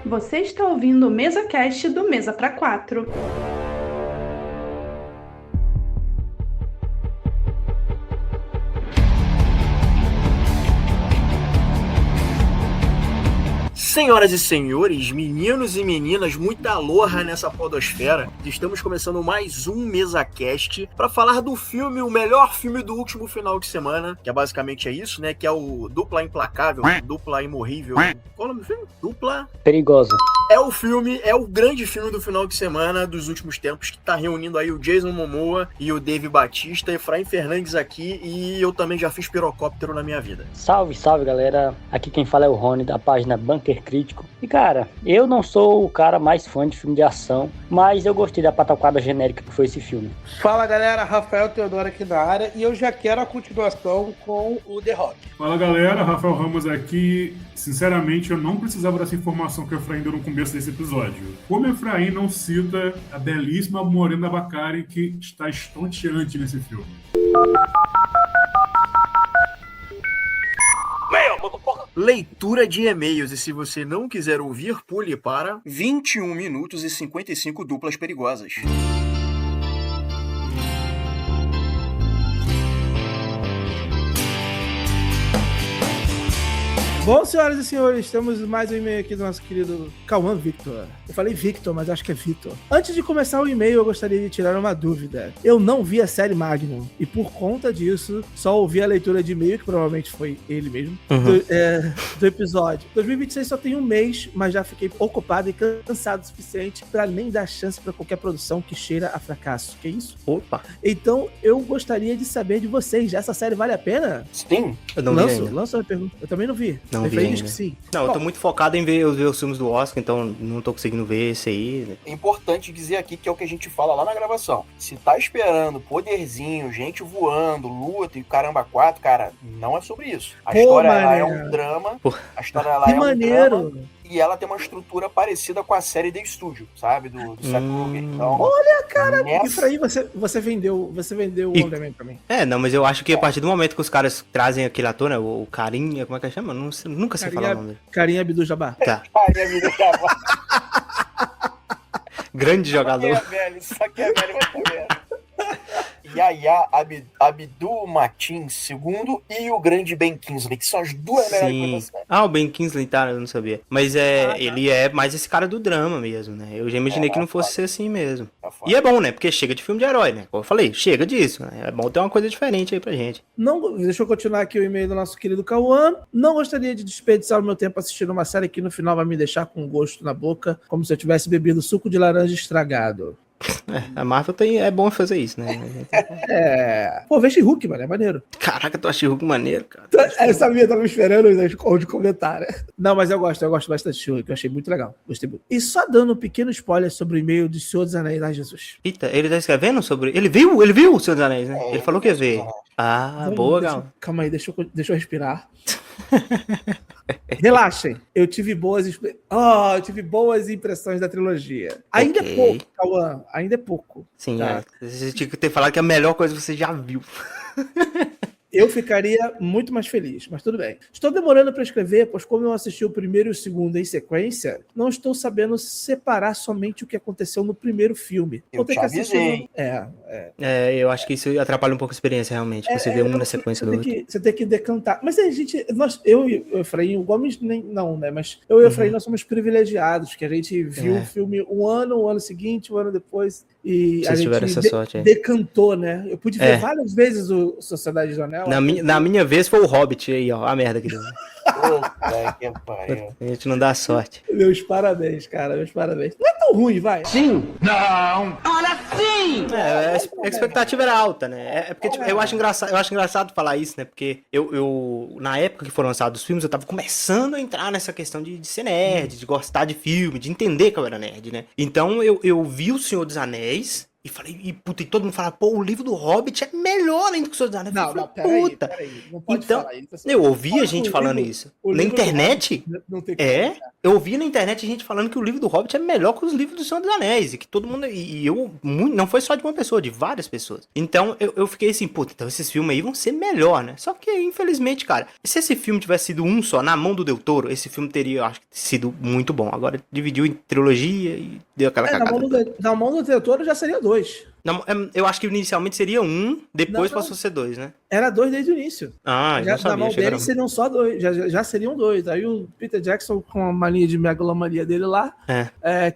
Você está ouvindo o MesaCast do Mesa pra Quatro. Senhoras e senhores, meninos e meninas, muita aloha nessa podosfera. Estamos começando mais um MesaCast para falar do filme, o melhor filme do último final de semana, que é basicamente isso, né? Que é o Dupla Implacável, Dupla Imorrível. Qual é o nome do filme? Dupla Perigoso. É o filme, é o grande filme do final de semana dos últimos tempos, que tá reunindo aí o Jason Momoa e o Dave Bautista, Efraim Fernandes aqui, e eu também já fiz pirocóptero na minha vida. Salve, salve, galera. Aqui quem fala é o Rony, da página Bunker Crítico. E, cara, eu não sou o cara mais fã de filme de ação, mas eu gostei da pataquada genérica que foi esse filme. Fala, galera. Rafael Teodoro aqui na área, e eu já quero a continuação com o The Rock. Fala, galera. Rafael Ramos aqui. Sinceramente, eu não precisava dessa informação que o Efraim deu no começo desse episódio. Como o Efraim não cita a belíssima Morena Baccarin, que está estonteante nesse filme? Leitura de e-mails, e se você não quiser ouvir, pule para 21 minutos e 55 duplas perigosas. Bom, senhoras e senhores, temos mais um e-mail aqui do nosso querido Cauã Victor. Eu falei Victor, mas acho que é Vitor. Antes de começar o e-mail, eu gostaria de tirar uma dúvida. Eu não vi a série Magnum, e por conta disso, só ouvi a leitura de e-mail, que provavelmente foi ele mesmo, do episódio. 2026 só tem um mês, mas já fiquei ocupado e cansado o suficiente pra nem dar chance pra qualquer produção que cheira a fracasso. Que isso? Opa. Então, eu gostaria de saber de vocês, essa série vale a pena? Sim. Eu não vi ainda. Lança a pergunta. Eu também não vi. Não vi Efraim ainda. diz que sim. Não, eu tô muito focado em ver os filmes do Oscar, então não tô conseguindo ver esse aí. É importante dizer aqui que é o que a gente fala lá na gravação. Se tá esperando poderzinho, gente voando, luta e caramba quatro, cara, não é sobre isso. A história ela é um drama. A história ela Que é um maneiro. drama. E ela tem uma estrutura parecida com a série The Studio, sabe? Do Seth Rogen. Então, olha, cara, nessa... isso aí você vendeu o Wonderman pra mim. Não, mas eu acho que a partir do momento que os caras trazem aquele ator, né, o Carinha, como é que chama? Nunca sei falar o nome dele. Carinha Abdul-Jabbar. Tá. Ai, minha vida acaba. Grande jogador. Isso aqui é velho, vai comer. Yahya Abdul Mateen II e o grande Ben Kingsley, que são as duas melhores coisas. Ah, o Ben Kingsley, tá, eu não sabia. Mas ele é mais esse cara do drama mesmo, né? Eu já imaginei que não fosse ser assim mesmo. E é bom, né? Porque chega de filme de herói, né? Como eu falei, chega disso, né? É bom ter uma coisa diferente aí pra gente. Não, deixa eu continuar aqui o e-mail do nosso querido Cauã. Não gostaria de desperdiçar o meu tempo assistindo uma série que no final vai me deixar com gosto na boca, como se eu tivesse bebido suco de laranja estragado. A Marvel é bom fazer isso, né? Pô, vê She-Hulk, mano, é maneiro. Caraca, tu acha She-Hulk maneiro, cara. Eu sabia, tava esperando onde comentar, né? Não, mas eu gosto bastante de She-Hulk, eu achei muito legal, gostei muito. E só dando um pequeno spoiler sobre o e-mail de Senhor dos Anéis, ai Jesus. Eita, ele tá escrevendo sobre... Ele viu o Senhor dos Anéis, né? Ele falou que ia ver. Ah, boa, Gal. Calma aí, deixa eu respirar. Relaxem, eu tive boas impressões da trilogia. Ainda é pouco, Cauã, ainda é pouco. Sim, tá? Você tinha que ter falado que a melhor coisa você já viu. Eu ficaria muito mais feliz, mas tudo bem. Estou demorando para escrever, pois como eu assisti o primeiro e o segundo em sequência, não estou sabendo separar somente o que aconteceu no primeiro filme. Eu te avisei. Eu acho que isso atrapalha um pouco a experiência, realmente. Você vê um na sequência do outro. Você tem que decantar. Mas a gente, eu e o Efraim, o Gomes não, né? Mas eu e o Efraim, nós somos privilegiados, que a gente viu o filme um ano seguinte, um ano depois, e Vocês a tiveram gente essa sorte aí. decantou, né? Eu pude ver várias vezes o Sociedade do Anel. Na minha vez foi o Hobbit aí, ó. A merda que deu. Puta que pariu. A gente não dá sorte. Meus parabéns, cara. Meus parabéns. Não é tão ruim, vai. Sim. Não! Olha sim! A expectativa era alta, né? É porque tipo, eu acho engraçado falar isso, né? Porque eu na época que foram lançados os filmes, eu tava começando a entrar nessa questão de ser nerd, de gostar de filme, de entender que eu era nerd, né? Então eu vi O Senhor dos Anéis E todo mundo fala, pô, o livro do Hobbit é melhor ainda que o Senhor dos Anéis. Não, Puta. peraí. Não pode Então, falar isso. eu ouvi a gente O falando livro- isso. o Na livro do internet, Hobbit não tem como. eu ouvi na internet gente falando que o livro do Hobbit é melhor que os livros do Senhor dos Anéis. E que todo mundo. Não foi só de uma pessoa, de várias pessoas. Então eu fiquei assim, puta, então esses filmes aí vão ser melhor, né? Só que, infelizmente, cara, se esse filme tivesse sido um só, na mão do Del Toro, esse filme teria, eu acho, sido muito bom. Agora dividiu em trilogia e deu aquela cagada. Na mão do Del Toro já seria 2. Eu acho que inicialmente seria um, depois Não. passou a ser 2, né? Era 2 desde o início. Ah, eu não Na sabia. mão achei que era dele seriam só 2. Já seriam 2. Aí o Peter Jackson, com a mania de megalomania dele lá,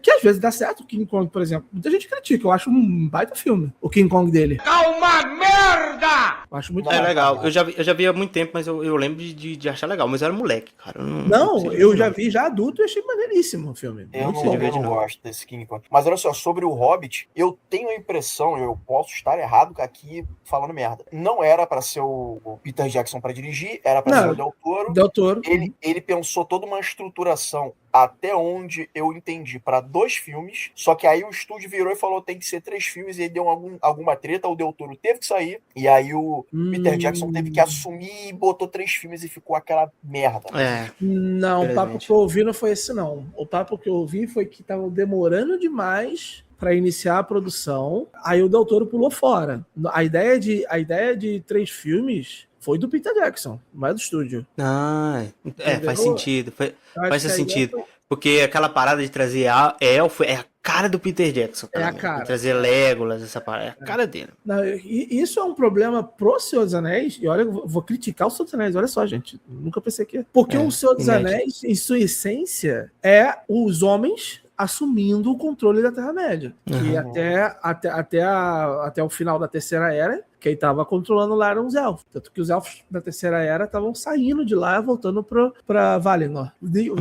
que às vezes dá certo. O King Kong, por exemplo. Muita gente critica. Eu acho um baita filme. O King Kong dele. Calma, merda! Eu acho muito É bom. legal. Eu já vi há muito tempo, mas eu lembro de achar legal. Mas eu era moleque, cara. Eu já vi já adulto e achei maneiríssimo o filme. Eu se diverte, não não. gosto desse King Kong. Mas olha só, sobre o Hobbit, eu tenho a impressão, eu posso estar errado aqui falando merda. Não era pra ser o Peter Jackson pra dirigir, era pra ser o Del Toro. Del Toro. Ele pensou toda uma estruturação, até onde eu entendi, pra 2 filmes, só que aí o estúdio virou e falou tem que ser 3 filmes, e aí deu alguma treta, o Del Toro teve que sair, e aí o Peter Jackson teve que assumir e botou 3 filmes e ficou aquela merda. Não, o papo que eu ouvi não foi esse, não. O papo que eu ouvi foi que tava demorando demais para iniciar a produção. Aí o Del Toro pulou fora. A ideia de 3 filmes foi do Peter Jackson, não é do estúdio. Faz sentido. Faz sentido. É Porque aquela parada de trazer elfo é a cara do Peter Jackson. É a cara. De trazer Legolas, essa parada. É a cara dele. Não, e isso é um problema pro Senhor dos Anéis. E olha, eu vou criticar o Senhor dos Anéis. Olha só, gente. Nunca pensei que... Porque o Senhor dos Anéis, em sua essência, é os homens assumindo o controle da Terra-média. Que até o final da Terceira Era, quem estava controlando lá eram os elfos. Tanto que os elfos da Terceira Era estavam saindo de lá, voltando para Valinor.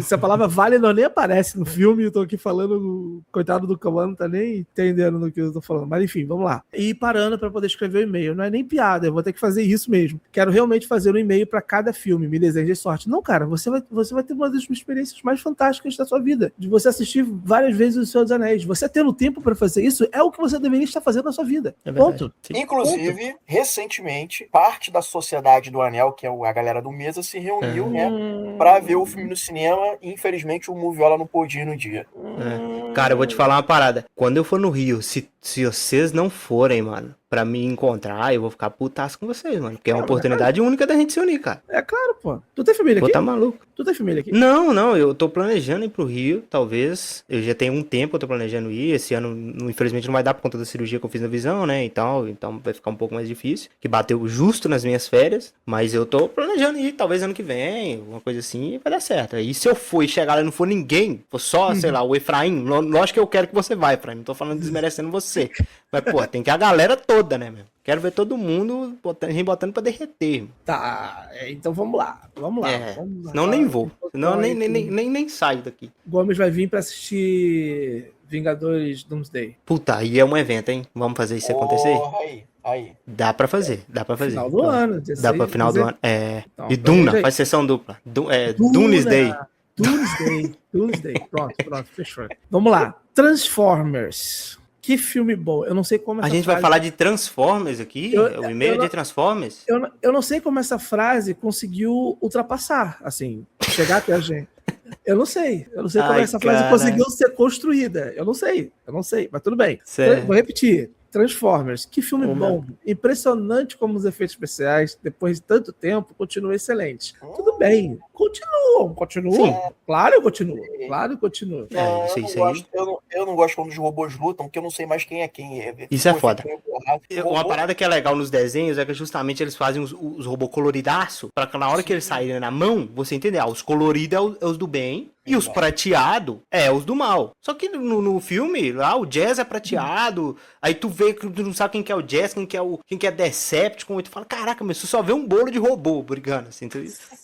Se a palavra Valinor nem aparece no filme, eu tô aqui falando, coitado do Cauã, não tá nem entendendo do que eu tô falando. Mas enfim, vamos lá. E parando para poder escrever o e-mail. Não é nem piada, eu vou ter que fazer isso mesmo. Quero realmente fazer um e-mail para cada filme. Me deseje sorte. Não, cara, você vai ter uma das experiências mais fantásticas da sua vida. De você assistir várias vezes O Senhor dos Anéis. Você tendo tempo para fazer isso é o que você deveria estar fazendo na sua vida. Ponto. Inclusive, recentemente, parte da Sociedade do Anel, que é a galera do Mesa, se reuniu, né, pra ver o filme no cinema, e infelizmente o Moviola não pôde ir no dia. Cara, eu vou te falar uma parada. Quando eu for no Rio, se vocês não forem, mano, pra me encontrar, eu vou ficar putaço com vocês, mano. Porque é uma oportunidade única da gente se unir, cara. É claro, pô. Tu tem família aqui? Tá maluco. Tu tem família aqui? Não, eu tô planejando ir pro Rio, talvez. Eu já tenho um tempo que eu tô planejando ir. Esse ano, infelizmente, não vai dar por conta da cirurgia que eu fiz na visão, né, e tal. Então vai ficar um pouco mais difícil. Que bateu justo nas minhas férias. Mas eu tô planejando ir, talvez ano que vem, alguma coisa assim, e vai dar certo. E se eu for e chegar lá e não for ninguém, for só, sei lá, o Efraim, lógico que eu quero que você vá, Efraim. Não tô falando desmerecendo você. Mas, pô, tem que a galera toda, né, meu? Quero ver todo mundo botando pra derreter. Tá, então vamos lá. Vamos lá. Senão nem vou. Senão nem saio daqui. Gomes vai vir pra assistir Vingadores Doomsday. Puta, aí é um evento, hein? Vamos fazer isso acontecer? Aí. Dá pra fazer. Final do ano. Dá pra final do ano. Então, e Duna, faz sessão dupla. Doomsday. Doomsday. Pronto, fechou. Vamos lá. Transformers. Que filme bom. Eu não sei como essa A gente vai falar de Transformers aqui? O e-mail de Transformers? Eu não sei como essa frase conseguiu ultrapassar, assim, chegar até a gente. Eu não sei como essa frase conseguiu ser construída. Eu não sei, mas tudo bem. Certo. Vou repetir. Transformers, que filme bom. Impressionante como os efeitos especiais, depois de tanto tempo, continuam excelentes. Tudo bem, continuam. Sim. Claro que continuam. Eu não gosto quando os robôs lutam, porque eu não sei mais quem é quem. Isso é foda. Uma parada que é legal nos desenhos é que justamente eles fazem os robôs coloridaço, pra que na hora que eles saírem na mão, você entender, os coloridos é os do bem, e os prateados é os do mal. Só que no filme, lá, o Jazz é prateado, aí tu vê que tu não sabe quem que é o Jazz, quem que é Decepticon, e tu fala, caraca, mas você só vê um bolo de robô brigando, assim,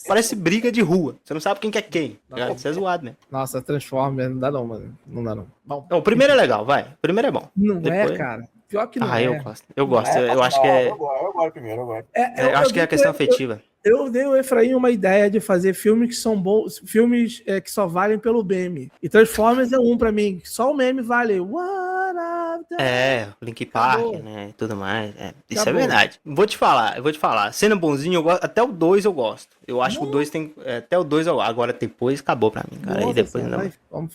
parece briga de rua. Você não sabe quem que é quem. Isso é zoado, né? Nossa, Transformers, não dá não, mano. Não dá não. Bom, o primeiro é legal, vai. O primeiro é bom. Não é, cara. Pior que não é. Eu gosto. Eu acho que é... Eu gosto primeiro, eu acho que é a questão afetiva. Eu dei ao Efraim uma ideia de fazer filmes que são bons, filmes que só valem pelo meme. E Transformers é um pra mim. Só o meme vale. What up, Link Acabou. Park, né? E tudo mais. Isso Acabou. é verdade. Vou te falar. Sendo bonzinho, eu gosto, até o 2 eu gosto. Eu acho que o 2 tem. Até o 2 agora depois acabou pra mim, cara. Aí depois Nossa,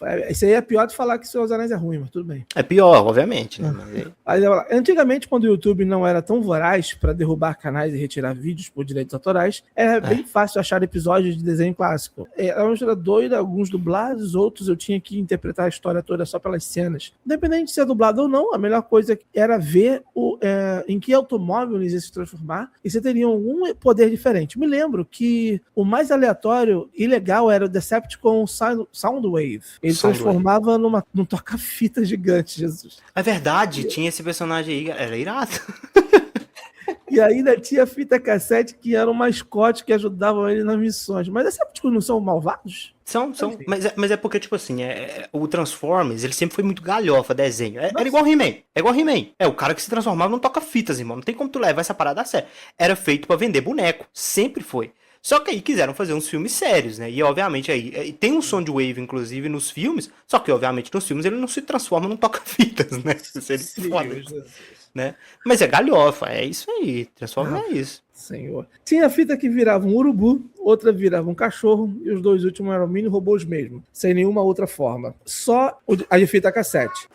ainda. isso aí é pior de falar que Senhor dos Anéis é ruim, mas tudo bem. É pior, obviamente, né? Mas Antigamente, quando o YouTube não era tão voraz para derrubar canais e retirar vídeos por direitos autorais, era bem fácil achar episódios de desenho clássico. Era uma mistura doida, alguns dublados, outros eu tinha que interpretar a história toda só pelas cenas. Independente de ser dublado ou não, a melhor coisa era ver em que automóvel eles iam se transformar e você teria algum poder diferente. Me lembro que o mais aleatório e legal era o Decepticon Soundwave. Ele transformava num toca-fita gigante, Jesus. É verdade, tinha esse personagem aí, era irado. E ainda tinha fita cassete que era um mascote que ajudavam ele nas missões. Mas Decepticons não são malvados? São. Mas é porque, tipo assim, o Transformers, ele sempre foi muito galhofa, desenho. Era igual He-Man. É igual He-Man. É o cara que se transformava num toca-fitas, irmão. Não tem como tu levar essa parada a sério. Era feito pra vender boneco. Sempre foi. Só que aí quiseram fazer uns filmes sérios, né? E obviamente aí tem um Soundwave, inclusive, nos filmes. Só que, obviamente, nos filmes ele não se transforma num toca-fitas, né? Né? Mas é galhofa, é isso aí. Transforma é isso. Senhor. Tinha fita que virava um urubu, outra virava um cachorro, e os dois últimos eram mini robôs mesmo, sem nenhuma outra forma. Só a de fita cassete.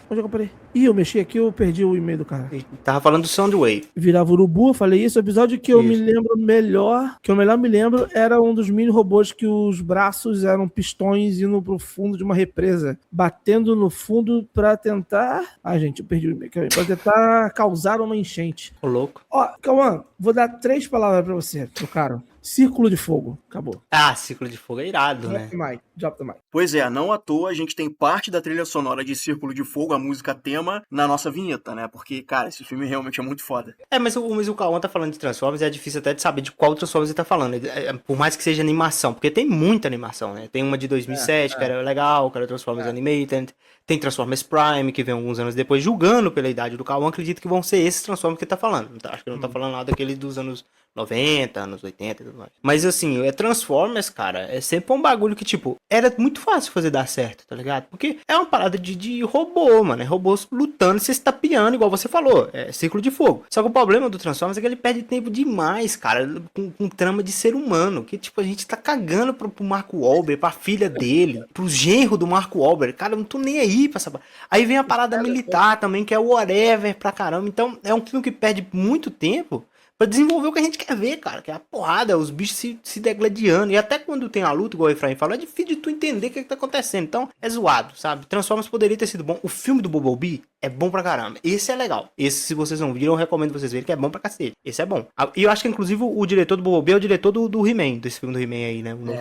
Onde eu parei? Ih, eu mexi aqui, eu perdi o e-mail do cara. Tava falando do Soundwave. Virava urubu, eu falei isso. O episódio que eu me lembro melhor, que eu melhor me lembro, era um dos mini robôs que os braços eram pistões indo pro fundo de uma represa, batendo no fundo pra tentar... gente, eu perdi o e-mail. Pra tentar causar uma enchente. Ô, louco. Ó, Cauã, vou dar 3 palavras pra você, meu caro. Círculo de Fogo. Acabou. Círculo de Fogo é irado, né? Drop the mic. Pois é, não à toa a gente tem parte da trilha sonora de Círculo de Fogo, a música tema, na nossa vinheta, né? Porque, cara, esse filme realmente é muito foda. Mas o Cauã tá falando de Transformers, é difícil até de saber de qual Transformers ele tá falando. Por mais que seja animação, porque tem muita animação, né? Tem uma de 2007, que era legal, que era Transformers Animated. Tem Transformers Prime, que vem alguns anos depois, julgando pela idade do Cauã, acredito que vão ser esses Transformers que ele tá falando. Acho que ele não tá falando nada daquele dos anos 90, anos 80 e tudo mais. Mas assim, Transformers, cara, é sempre um bagulho que, tipo, era muito fácil fazer dar certo, tá ligado? Porque é uma parada de robô, mano. É robôs lutando e se estapeando, igual você falou. É Círculo de Fogo. Só que o problema do Transformers é que ele perde tempo demais, cara, com trama de ser humano. Que, tipo, a gente tá cagando pro Marco Wahlberg, pra filha dele, pro genro do Marco Wahlberg. Cara, eu não tô nem aí pra essa... Aí vem a parada militar também, que é o whatever pra caramba. Então, é um filme que perde muito tempo pra desenvolver o que a gente quer ver, cara. Que é a porrada, os bichos se degladiando. E até quando tem a luta, igual o Efraim falou, é difícil de tu entender o que tá acontecendo. Então, é zoado, sabe? Transformers poderia ter sido bom. O filme do Bumblebee é bom pra caramba. Esse é legal. Esse, se vocês não viram, eu recomendo vocês verem, que é bom pra cacete. Esse é bom. E eu acho que, inclusive, o diretor do Bumblebee é o diretor do He-Man, desse filme do He-Man aí, né? O novo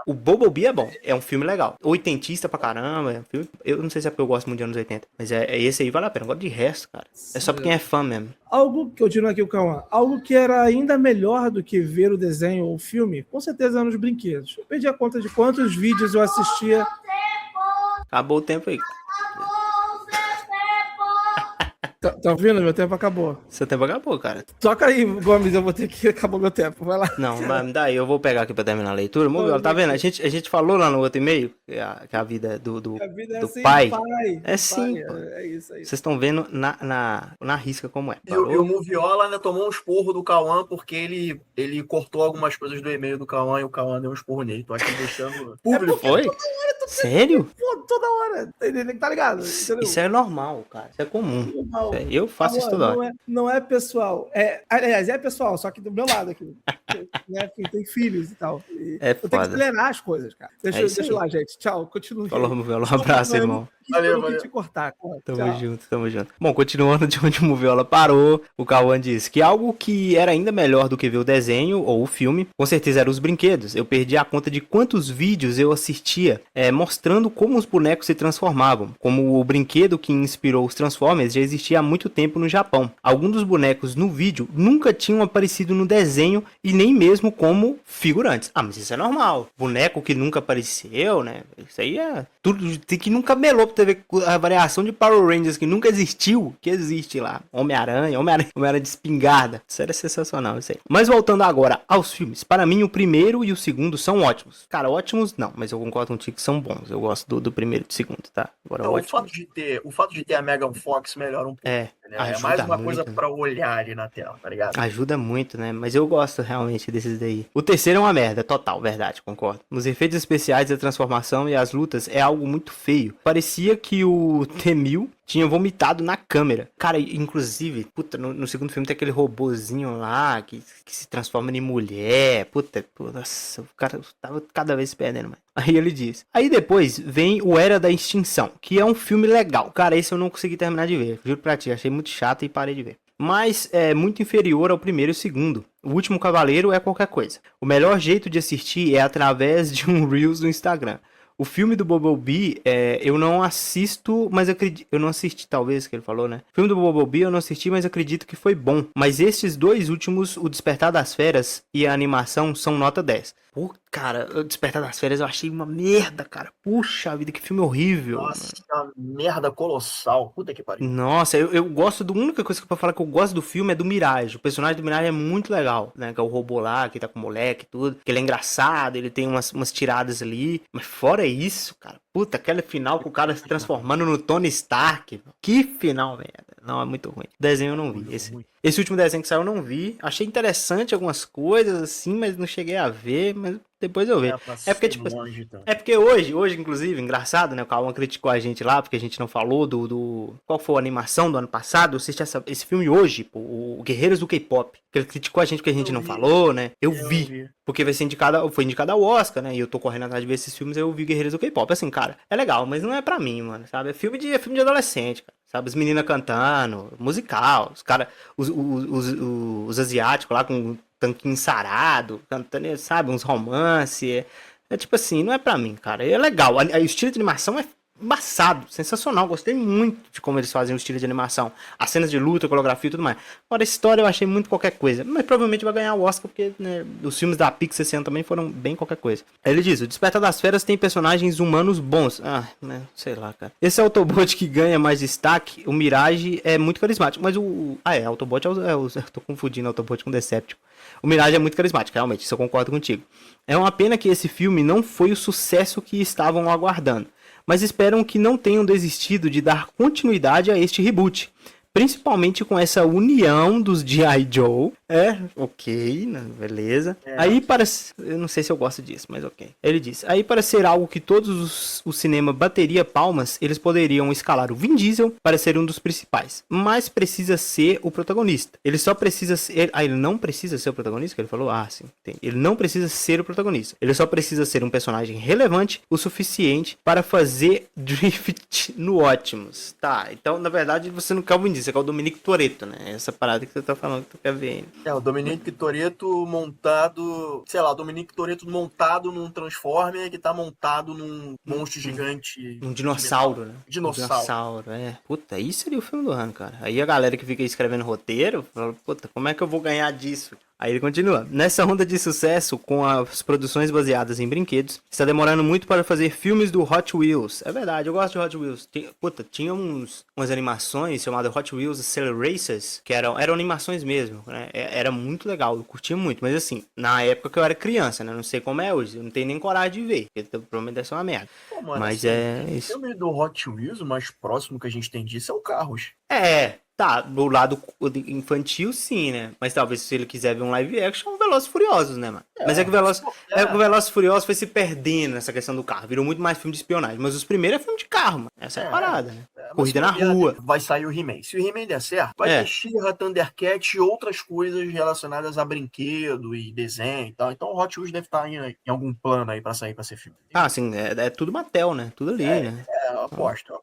o Bumblebee é bom. É um filme legal. Oitentista pra caramba. É um filme... Eu não sei se é porque eu gosto muito de anos 80. Mas esse aí vale a pena. Eu gosto de resto, cara. É só pra quem é fã mesmo. Algo que eu tiro aqui, o Cauã, algo que era ainda melhor do que ver o desenho ou o filme, com certeza eram os brinquedos. Eu perdi a conta de quantos vídeos eu assistia. Acabou o tempo aí. Tá ouvindo? Meu tempo acabou. Seu tempo acabou, cara. Toca aí, Gomes, eu vou ter que... Acabou meu tempo, vai lá. Não, mas daí eu vou pegar aqui pra terminar a leitura. Tá vendo? A gente falou lá no outro e-mail que a vida do assim, pai. É sim, pai, pô. É isso aí. Vocês estão vendo na risca como é. E o Moviola ainda tomou um esporro do Cauã porque ele cortou algumas coisas do e-mail do Cauã e o Cauã deu um esporro nele. Tô aqui deixando público. Foi? Sério? Pô, toda hora. Tá ligado? Entendeu? Isso é normal, cara. Isso é comum. Normal. Eu faço isso toda hora. Não é pessoal. Aliás, é pessoal, só que do meu lado aqui. Né, porque tem filhos e tal. É eu foda. tenho que acelerar as coisas, cara. Deixa eu lá, gente. Tchau, continue. Falou, Moviola. Um abraço, irmão. Valeu. Te cortar. Tamo junto. Bom, continuando de onde o Moviola parou, o Cauã disse que algo que era ainda melhor do que ver o desenho ou o filme, com certeza eram os brinquedos. Eu perdi a conta de quantos vídeos eu assistia mostrando como os bonecos se transformavam. Como o brinquedo que inspirou os Transformers já existia há muito tempo no Japão. Alguns dos bonecos no vídeo nunca tinham aparecido no desenho e nem mesmo como figurantes. Mas isso é normal. Boneco que nunca apareceu, né? Isso aí é tudo que nunca melou pra você vê a variação de Power Rangers que nunca existiu, que existe lá. Homem-Aranha de espingarda. Isso era sensacional, isso aí. Mas voltando agora aos filmes. Para mim, o primeiro e o segundo são ótimos. Cara, ótimos não, mas eu concordo contigo que são bons. Eu gosto do primeiro e do segundo, tá? Agora, Então, o fato de ter a Megan Fox melhora um pouco. É, É mais uma muito, coisa né? pra olhar ali na tela, tá ligado? Ajuda muito, né? Mas eu gosto realmente desses daí. O terceiro é uma merda, total, verdade, concordo. Os efeitos especiais da transformação e as lutas é algo muito feio. Parecia que o T-1000 tinha vomitado na câmera. Cara, inclusive, puta, no segundo filme tem aquele robozinho lá que se transforma em mulher. Puta, nossa, o cara tava cada vez perdendo mais. Aí ele diz. Aí depois vem o Era da Extinção, que é um filme legal. Cara, esse eu não consegui terminar de ver. Juro pra ti, achei muito chato e parei de ver. Mas é muito inferior ao primeiro e o segundo. O Último Cavaleiro é qualquer coisa. O melhor jeito de assistir é através de um Reels do Instagram. O filme do Bumblebee, eu não assisto, mas acredito... Eu não assisti, talvez, que ele falou, né? O filme do Bumblebee eu não assisti, mas acredito que foi bom. Mas estes dois últimos, O Despertar das Feras e a animação, são nota 10. Pô, cara, O Despertar das Feras eu achei uma merda, cara. Puxa vida, que filme horrível. Nossa, uma merda colossal. Puta que pariu. Nossa, eu gosto do... A única coisa que eu posso falar que eu gosto do filme é do Mirage. O personagem do Mirage é muito legal, né? Que é o robô lá, que tá com o moleque e tudo. Que ele é engraçado, ele tem umas tiradas ali. Mas fora isso, cara... Puta, aquele final com o cara se transformando no Tony Stark. Que final, velho. Não, é muito ruim. O desenho eu não vi. Esse último desenho que saiu eu não vi. Achei interessante algumas coisas assim, mas não cheguei a ver. Mas depois eu vejo. É porque, tipo, é porque hoje, inclusive, engraçado, né? O Cauã criticou a gente lá, porque a gente não falou do... Qual foi a animação do ano passado? Eu assisti esse filme hoje, pô, o Guerreiros do K-Pop. Que ele criticou a gente porque a gente não falou, né? Eu vi. Porque foi indicado ao Oscar, né? E eu tô correndo atrás de ver esses filmes, eu vi Guerreiros do K-Pop. Assim, cara, é legal, mas não é pra mim, mano, sabe? É filme de adolescente, cara. Sabe? As meninas cantando, musical, os caras, os asiáticos lá com tanquinho sarado, cantando, sabe? Uns romances. É tipo assim, não é pra mim, cara. É legal. O estilo de animação é embaçado, sensacional. Gostei muito de como eles fazem o estilo de animação. As cenas de luta, coreografia e tudo mais. Agora, a história eu achei muito qualquer coisa. Mas provavelmente vai ganhar o Oscar, porque, né, os filmes da Pixar esse ano também foram bem qualquer coisa. Aí ele diz, o Despertar das Feras tem personagens humanos bons. Ah, né, sei lá, cara. Esse Autobot que ganha mais destaque, o Mirage é muito carismático. Mas Autobot eu tô confundindo Autobot com Decepticon. O Mirage é muito carismático, realmente, isso eu concordo contigo. É uma pena que esse filme não foi o sucesso que estavam aguardando, mas esperam que não tenham desistido de dar continuidade a este reboot. Principalmente com essa união dos G.I. Joe. Ok, né, beleza. Aí eu não sei se eu gosto disso, mas ok. Ele diz, aí para ser algo que todos o cinema bateria palmas, eles poderiam escalar o Vin Diesel para ser um dos principais. Mas precisa ser o protagonista. Ele só precisa ser... ele não precisa ser o protagonista? Que ele falou? Ah, sim. Tem. Ele não precisa ser o protagonista. Ele só precisa ser um personagem relevante o suficiente para fazer drift no Optimus. Tá, então na verdade você não quer o Vin Diesel, você quer o Dominic Toretto, né? Essa parada que você tá falando que tu quer ver. O Dominic Toretto montado... Sei lá, o Dominic Toretto montado num Transformer que tá montado num monstro gigante. Um dinossauro, né? Dinossauro, Puta, isso seria o filme do ano, cara. Aí a galera que fica escrevendo roteiro, fala, puta, como é que eu vou ganhar disso? Aí ele continua. Nessa onda de sucesso, com as produções baseadas em brinquedos, está demorando muito para fazer filmes do Hot Wheels. É verdade, eu gosto de Hot Wheels. Tinha umas animações chamadas Hot Wheels Accelerations, que eram animações mesmo, né? Era muito legal, eu curtia muito. Mas assim, na época que eu era criança, né? Não sei como é hoje, eu não tenho nem coragem de ver, porque provavelmente deve ser uma merda. Pô, mano, mas assim, isso. O filme do Hot Wheels, o mais próximo que a gente tem disso é o Carros. Tá, do lado infantil sim, né? Mas talvez se ele quiser ver um live action, Velozes e Furiosos, né, mano? Mas é que o Velozes e Furiosos foi se perdendo nessa questão do carro. Virou muito mais filme de espionagem. Mas os primeiros é filme de carro, mano. Essa é a parada, né? Corrida na rua. Vai sair o He-Man. Se o He-Man der certo, vai ter She-Ra, Thundercat e outras coisas relacionadas a brinquedo e desenho e tal. Então o Hot Wheels deve estar em algum plano aí pra sair pra ser filme. Ah, sim, é tudo Mattel, né? Tudo ali, né? Eu aposto.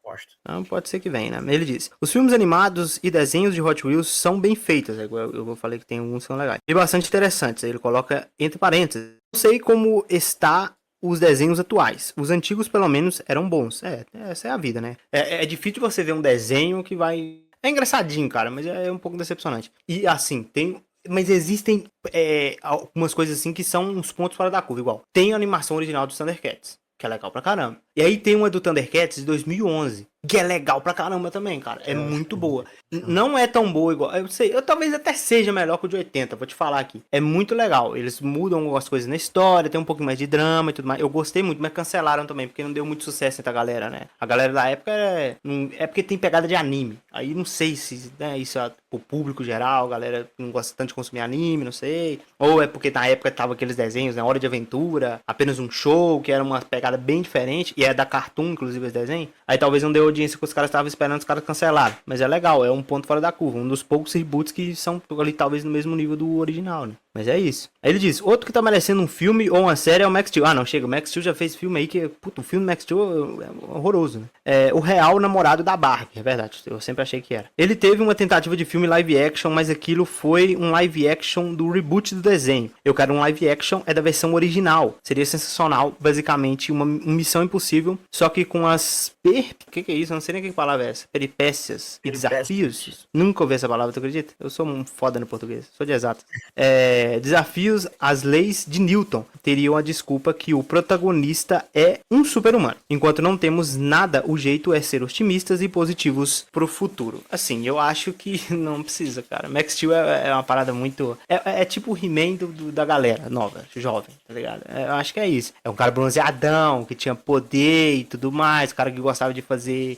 Então pode ser que venha, né? Ele diz, os filmes animados e desenhos de Hot Wheels são bem feitos. Eu falei que tem alguns que são legais. E bastante interessantes. Ele coloca entre parênteses. Não sei como está os desenhos atuais. Os antigos, pelo menos, eram bons. Essa é a vida, né? É difícil você ver um desenho que vai... É engraçadinho, cara, mas é um pouco decepcionante. E, assim, mas existem algumas coisas assim que são uns pontos fora da curva, igual. Tem a animação original dos Thundercats, que é legal pra caramba. E aí tem uma do Thundercats de 2011, que é legal pra caramba também, cara. É muito boa. Não é tão boa igual. Eu sei, eu talvez até seja melhor que o de 80, vou te falar aqui. É muito legal. Eles mudam algumas coisas na história, tem um pouco mais de drama e tudo mais. Eu gostei muito, mas cancelaram também, porque não deu muito sucesso entre a galera, né? A galera da época é porque tem pegada de anime. Aí não sei se isso é o público geral, a galera não gosta tanto de consumir anime, não sei. Ou é porque na época tava aqueles desenhos, né? Hora de Aventura, apenas um show, que era uma pegada bem diferente. E é da Cartoon, inclusive, esse desenho. Aí talvez não deu audiência que os caras estavam esperando, os caras cancelaram. Mas é legal, é um ponto fora da curva. Um dos poucos reboots que são ali talvez no mesmo nível do original, né? Mas é isso. Aí ele diz, outro que tá merecendo um filme ou uma série é o Max Steel. Ah, não, chega, o Max Steel já fez filme aí que... Puta, o filme do Max Steel é horroroso, né? É o real namorado da Barbie, é verdade. Eu sempre achei que era. Ele teve uma tentativa de filme live action, mas aquilo foi um live action do reboot do desenho. Eu quero um live action, é da versão original. Seria sensacional, basicamente uma Missão Impossível, só que com as... que é isso? Eu não sei nem que palavra é essa. Peripécias e desafios. Nunca ouvi essa palavra, tu acredita? Eu sou um foda no português, sou de exato. Desafios às leis de Newton teriam a desculpa que o protagonista é um super-humano. Enquanto não temos nada, o jeito é ser otimistas e positivos pro futuro. Assim, eu acho que não precisa, cara. Max Steel é uma parada muito... É tipo o He-Man da galera nova, jovem, tá ligado? Eu acho que é isso. É um cara bronzeadão, que tinha poder e tudo mais, cara que gostava de fazer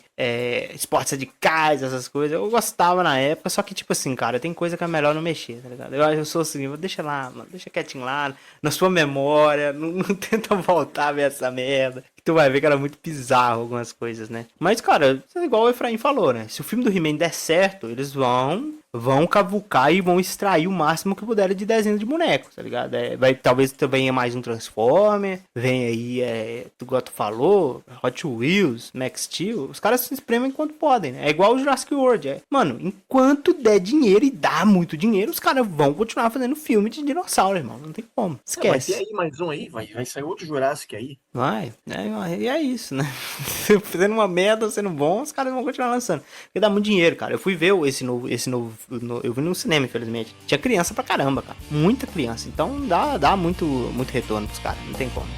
esportes radicais, essas coisas. Eu gostava na época, só que tipo assim, cara, tem coisa que é melhor não mexer, tá ligado? Eu sou assim, deixa lá, mano, deixa quietinho lá, na sua memória, não tenta voltar a ver essa merda. Tu vai ver que era muito bizarro algumas coisas, né? Mas, cara, igual o Efraim falou, né? Se o filme do He-Man der certo, eles vão cavucar e vão extrair o máximo que puderem de desenho de boneco, tá ligado? Talvez venha mais um Transformer, vem aí, tu falou, Hot Wheels, Max Steel, os caras se espremem enquanto podem, né? É igual o Jurassic World, Mano, enquanto der dinheiro e dá muito dinheiro, os caras vão continuar fazendo filme de dinossauro, irmão, não tem como, esquece. Vai ter aí mais um aí, vai sair outro Jurassic aí. Vai, e é isso, né? Fazendo uma merda, sendo bom, os caras vão continuar lançando. Porque dá muito dinheiro, cara. Eu fui ver esse novo, eu vi no cinema, infelizmente. Tinha criança pra caramba, cara. Muita criança. Então dá muito retorno pros caras, não tem como.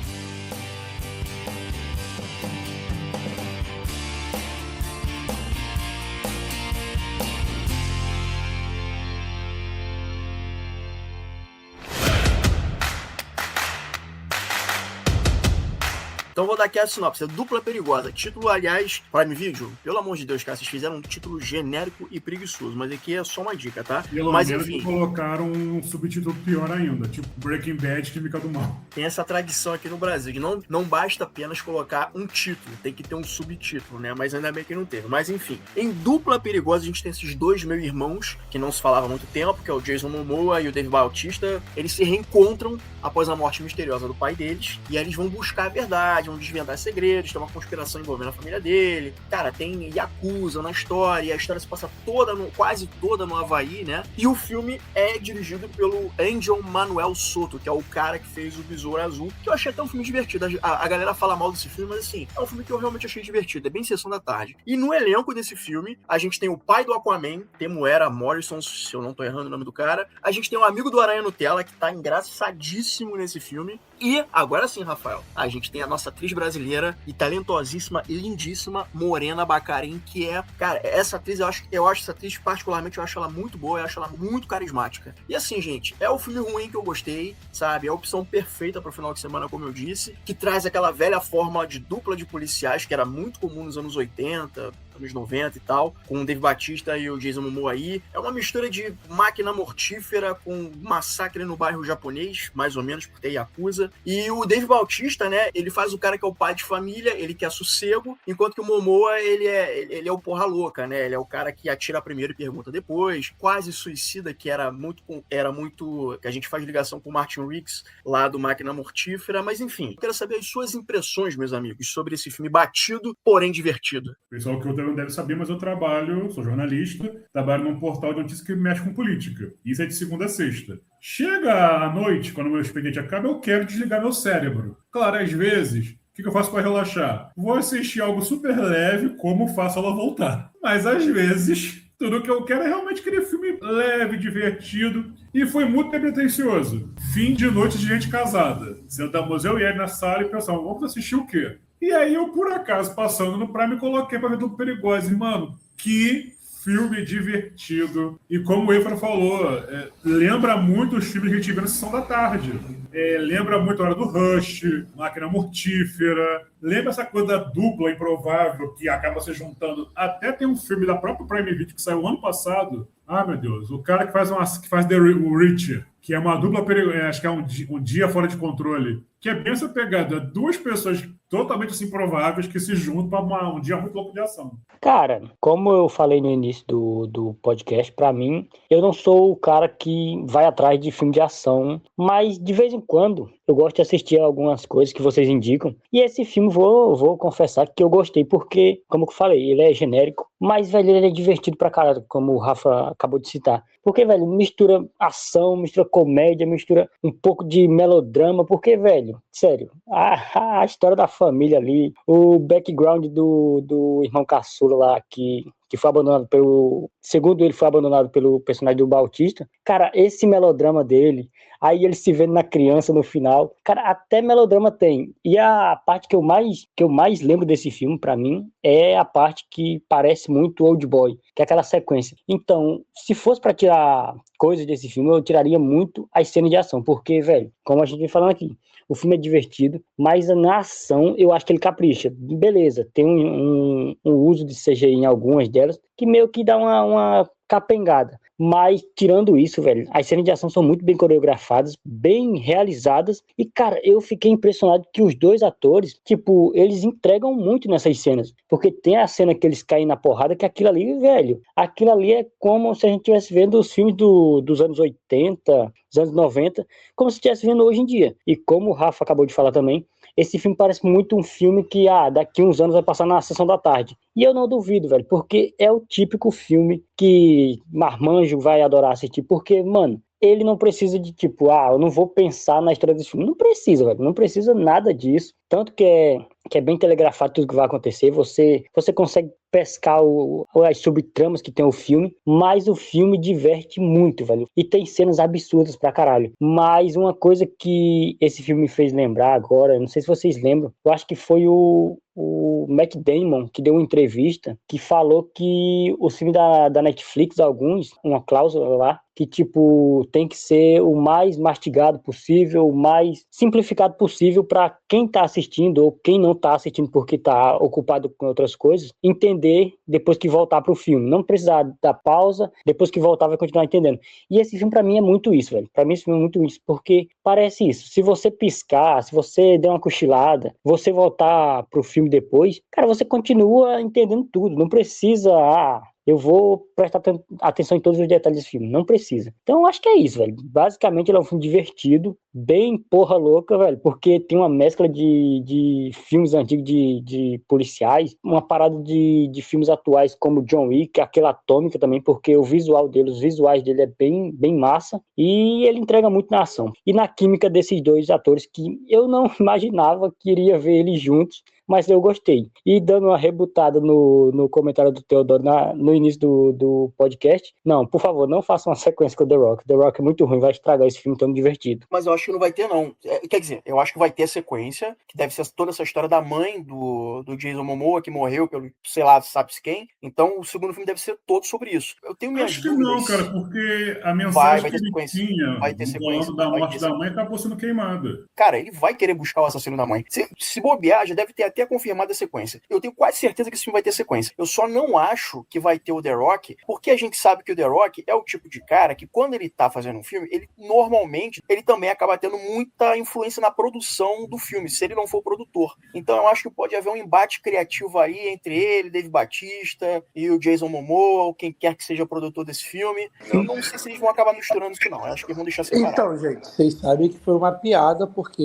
Então vou dar aqui a sinopse. Dupla Perigosa. Título, aliás, Prime Video. Pelo amor de Deus, cara, vocês fizeram um título genérico e preguiçoso. Mas aqui é só uma dica, tá? Mas enfim, colocaram um subtítulo pior ainda. Tipo Breaking Bad, Química do Mal. Tem essa tradição aqui no Brasil. Que não basta apenas colocar um título. Tem que ter um subtítulo, né? Mas ainda bem que não teve. Mas enfim. Em Dupla Perigosa, a gente tem esses dois meio-irmãos que não se falavam há muito tempo, que é o Jason Momoa e o Dave Bautista. Eles se reencontram após a morte misteriosa do pai deles. E aí eles vão buscar a verdade, vão desvendar segredos, tem uma conspiração envolvendo a família dele. Cara, tem Yakuza na história, e a história se passa quase toda no Havaí, né? E o filme é dirigido pelo Angel Manuel Soto, que é o cara que fez o Besouro Azul, que eu achei até um filme divertido. A galera fala mal desse filme, mas assim, é um filme que eu realmente achei divertido, é bem Sessão da Tarde. E no elenco desse filme, a gente tem o pai do Aquaman, Temuera Morrison, se eu não tô errando o nome do cara. A gente tem um amigo do Aranha Nutella, que tá engraçadíssimo nesse filme. E, agora sim, Rafael, a gente tem a nossa atriz brasileira e talentosíssima e lindíssima Morena Baccarin, que é, cara, essa atriz, eu acho essa atriz, particularmente, eu acho ela muito boa, eu acho ela muito carismática. E assim, gente, é o filme ruim que eu gostei, sabe? É a opção perfeita pro final de semana, como eu disse, que traz aquela velha fórmula de dupla de policiais, que era muito comum nos anos 80, anos 90 e tal, com o Dave Bautista e o Jason Momoa aí. É uma mistura de máquina mortífera com massacre no bairro japonês, mais ou menos, porque é Yakuza. E o Dave Bautista, né, ele faz o cara que é o pai de família, ele quer sossego, enquanto que o Momoa, ele é o porra louca, né, ele é o cara que atira primeiro e pergunta depois, quase suicida, que era muito, que a gente faz ligação com o Martin Riggs, lá do Máquina Mortífera, mas enfim, eu quero saber as suas impressões, meus amigos, sobre esse filme batido, porém divertido. Pessoal que eu não deve saber, mas eu sou jornalista, trabalho num portal de notícias que mexe com política. Isso é de segunda a sexta. Chega à noite, quando meu expediente acaba, eu quero desligar meu cérebro. Claro, às vezes, o que eu faço para relaxar? Vou assistir algo super leve, como faço ela voltar. Mas às vezes, tudo que eu quero é realmente aquele filme leve, divertido. E foi muito pretencioso. Fim de noite de gente casada. Sentamos eu e ele na sala e pensamos, vamos assistir o quê? E aí eu, por acaso, passando no Prime, coloquei pra ver Duplo Perigoso. E, mano, que filme divertido. E como o Efra falou, lembra muito os filmes que a gente vê na Sessão da Tarde. Lembra muito a Hora do Rush, Máquina Mortífera. Lembra essa coisa da dupla improvável que acaba se juntando. Até tem um filme da própria Prime Video que saiu ano passado. Ah, meu Deus. O cara que faz o Rich, que é uma dupla, acho que é um dia fora de controle. Que é bem essa pegada. Duas pessoas totalmente assim, improváveis que se juntam para um dia muito louco de ação. Cara, como eu falei no início do podcast, pra mim, eu não sou o cara que vai atrás de filme de ação, mas de vez em quando eu gosto de assistir algumas coisas que vocês indicam. E esse filme, vou confessar que eu gostei, porque, como eu falei, ele é genérico, mas, velho, ele é divertido pra caralho, como o Rafa acabou de citar. Porque, velho, mistura ação, mistura comédia, mistura um pouco de melodrama, porque, velho, sério, a história da família ali, o background do irmão caçula lá, que foi abandonado segundo ele, foi abandonado pelo personagem do Bautista. Cara, esse melodrama dele, aí ele se vendo na criança no final, cara, até melodrama tem. E a parte que eu mais lembro desse filme, pra mim, é a parte que parece muito Old Boy, que é aquela sequência. Então, se fosse pra tirar coisas desse filme, eu tiraria muito as cenas de ação, porque, velho, como a gente vem falando aqui, o filme é divertido, mas na ação eu acho que ele capricha. Beleza, tem um uso de CGI em algumas delas, que meio que dá uma capengada. Mas, tirando isso, velho, as cenas de ação são muito bem coreografadas, bem realizadas. E, cara, eu fiquei impressionado que os dois atores, tipo, eles entregam muito nessas cenas. Porque tem a cena que eles caem na porrada, que aquilo ali, velho, aquilo ali é como se a gente estivesse vendo os filmes dos anos 80, dos anos 90, como se estivesse vendo hoje em dia. E como o Rafa acabou de falar também, esse filme parece muito um filme que, daqui uns anos vai passar na Sessão da Tarde. E eu não duvido, velho, porque é o típico filme que marmanjo vai adorar assistir, porque, mano, ele não precisa de, tipo, eu não vou pensar na história desse filme. Não precisa, velho, não precisa nada disso. Tanto que é bem telegrafado tudo que vai acontecer, você consegue pescar as subtramas que tem o filme, mas o filme diverte muito, velho. E tem cenas absurdas pra caralho. Mas uma coisa que esse filme me fez lembrar agora, não sei se vocês lembram, eu acho que foi o Matt Damon, que deu uma entrevista, que falou que os filmes da Netflix, alguns, uma cláusula lá, que, tipo, tem que ser o mais mastigado possível, o mais simplificado possível para quem tá assistindo ou quem não tá assistindo porque tá ocupado com outras coisas, entender depois que voltar pro filme. Não precisar dar pausa, depois que voltar vai continuar entendendo. E esse filme pra mim é muito isso, velho. Pra mim esse filme é muito isso, porque parece isso. Se você piscar, se você der uma cochilada, você voltar pro filme depois, cara, você continua entendendo tudo. Não precisa, eu vou prestar atenção em todos os detalhes desse filme. Não precisa. Então, eu acho que é isso, velho. Basicamente, ele é um filme divertido, bem porra louca, velho, porque tem uma mescla de filmes antigos de policiais, uma parada de filmes atuais como John Wick, aquela Atômica também, porque os visuais dele é bem, bem massa, e ele entrega muito na ação. E na química desses dois atores, que eu não imaginava que iria ver eles juntos, mas eu gostei. E dando uma rebutada no comentário do Teodoro no início do podcast, não, por favor, não faça uma sequência com o The Rock. The Rock é muito ruim, vai estragar esse filme tão divertido. Mas eu acho que não vai ter, não. Quer dizer, eu acho que vai ter a sequência, que deve ser toda essa história da mãe do Jason Momoa, que morreu pelo, sei lá, sabe-se quem. Então, o segundo filme deve ser todo sobre isso. Eu tenho minhas dúvidas. Acho que não, cara, porque a mensagem que ele tinha vai ter sequência, da morte da mãe acabou sendo queimada. Cara, ele vai querer buscar o assassino da mãe. Se bobear, já deve ter até confirmado a sequência. Eu tenho quase certeza que esse filme vai ter sequência. Eu só não acho que vai ter o The Rock, porque a gente sabe que o The Rock é o tipo de cara que, quando ele tá fazendo um filme, ele normalmente, ele também acaba tendo muita influência na produção do filme, se ele não for o produtor. Então eu acho que pode haver um embate criativo aí entre ele, Dave Bautista e o Jason Momoa, ou quem quer que seja o produtor desse filme. Eu não sei se eles vão acabar misturando isso, não. Eu acho que eles vão deixar separado. Então, gente, vocês sabem que foi uma piada, porque,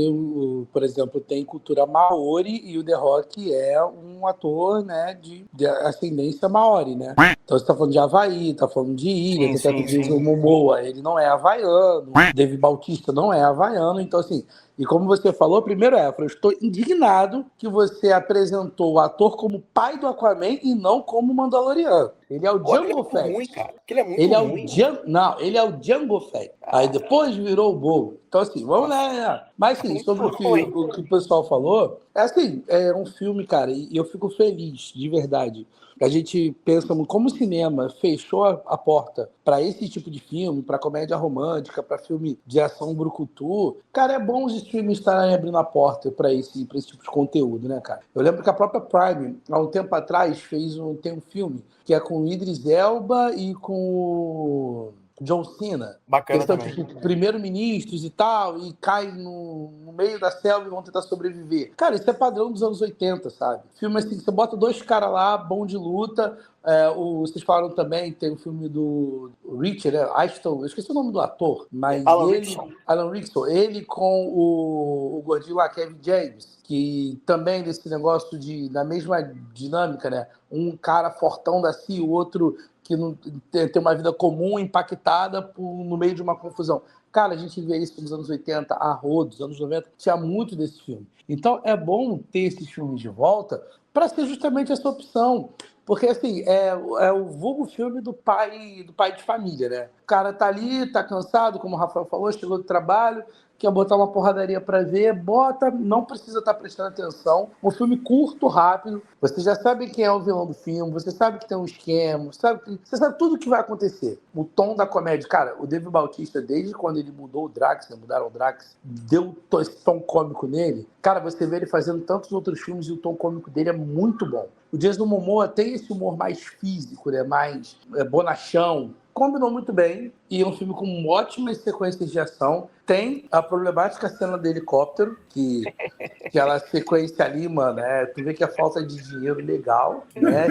por exemplo, tem cultura maori e o The Rock é um ator, né, de ascendência maori, né? Então você tá falando de Havaí, tá falando de ilha, você tá dizendo o Momoa, ele não é havaiano, Dave Bautista não é havaiano, então assim, E como você falou, primeiro, eu estou indignado que você apresentou o ator como pai do Aquaman e não como Mandaloriano. Ele é o Django Fett. Ruim, cara. Ele é muito Ele é ruim. Não, ele é o Django Fett. Aí depois virou o Bobo. Então, assim, vamos lá. Né? Mas, assim, sobre o que o pessoal falou, é um filme, cara, e eu fico feliz, de verdade. A gente pensa como o cinema fechou a porta para esse tipo de filme, para comédia romântica, para filme de ação brucutu. Cara, é bom os streamers estarem abrindo a porta para esse tipo de conteúdo, né, cara? Eu lembro que a própria Prime, há um tempo atrás, tem um filme que é com o Idris Elba e com o John Cena. Bacana eles também. Estão, tipo, primeiro-ministros e tal, e caem no meio da selva e vão tentar sobreviver. Cara, isso é padrão dos anos 80, sabe? Filme assim, você bota 2 caras lá, bom de luta. Vocês falaram também, tem o filme do Richard, né? Ashton, eu esqueci o nome do ator, mas Alan Rickson, ele com o gordinho lá, Kevin James, que também desse negócio da mesma dinâmica, né? Um cara fortão da CIA, o outro que não tem uma vida comum, impactada no meio de uma confusão. Cara, a gente vê isso nos anos 80, a rodos, anos 90, tinha muito desse filme. Então, é bom ter esses filmes de volta para ser justamente essa opção. Porque, assim, é o vulgo filme do pai de família, né? O cara tá ali, tá cansado, como o Rafael falou, chegou do trabalho, quer botar uma porradaria para ver, bota, não precisa estar prestando atenção. Um filme curto, rápido, você já sabe quem é o vilão do filme, você sabe que tem um esquema, você sabe tudo o que vai acontecer. O tom da comédia, cara, o Dave Bautista, desde quando ele mudou o Drax, né, mudaram o Drax, deu esse tom cômico nele. Cara, você vê ele fazendo tantos outros filmes e o tom cômico dele é muito bom. O Jason Momoa tem esse humor mais físico, né, mais bonachão. Combinou muito bem, e é um filme com ótimas sequências de ação. Tem a problemática cena do helicóptero, que aquela sequência ali, mano, tu vê que é falta de dinheiro legal, né?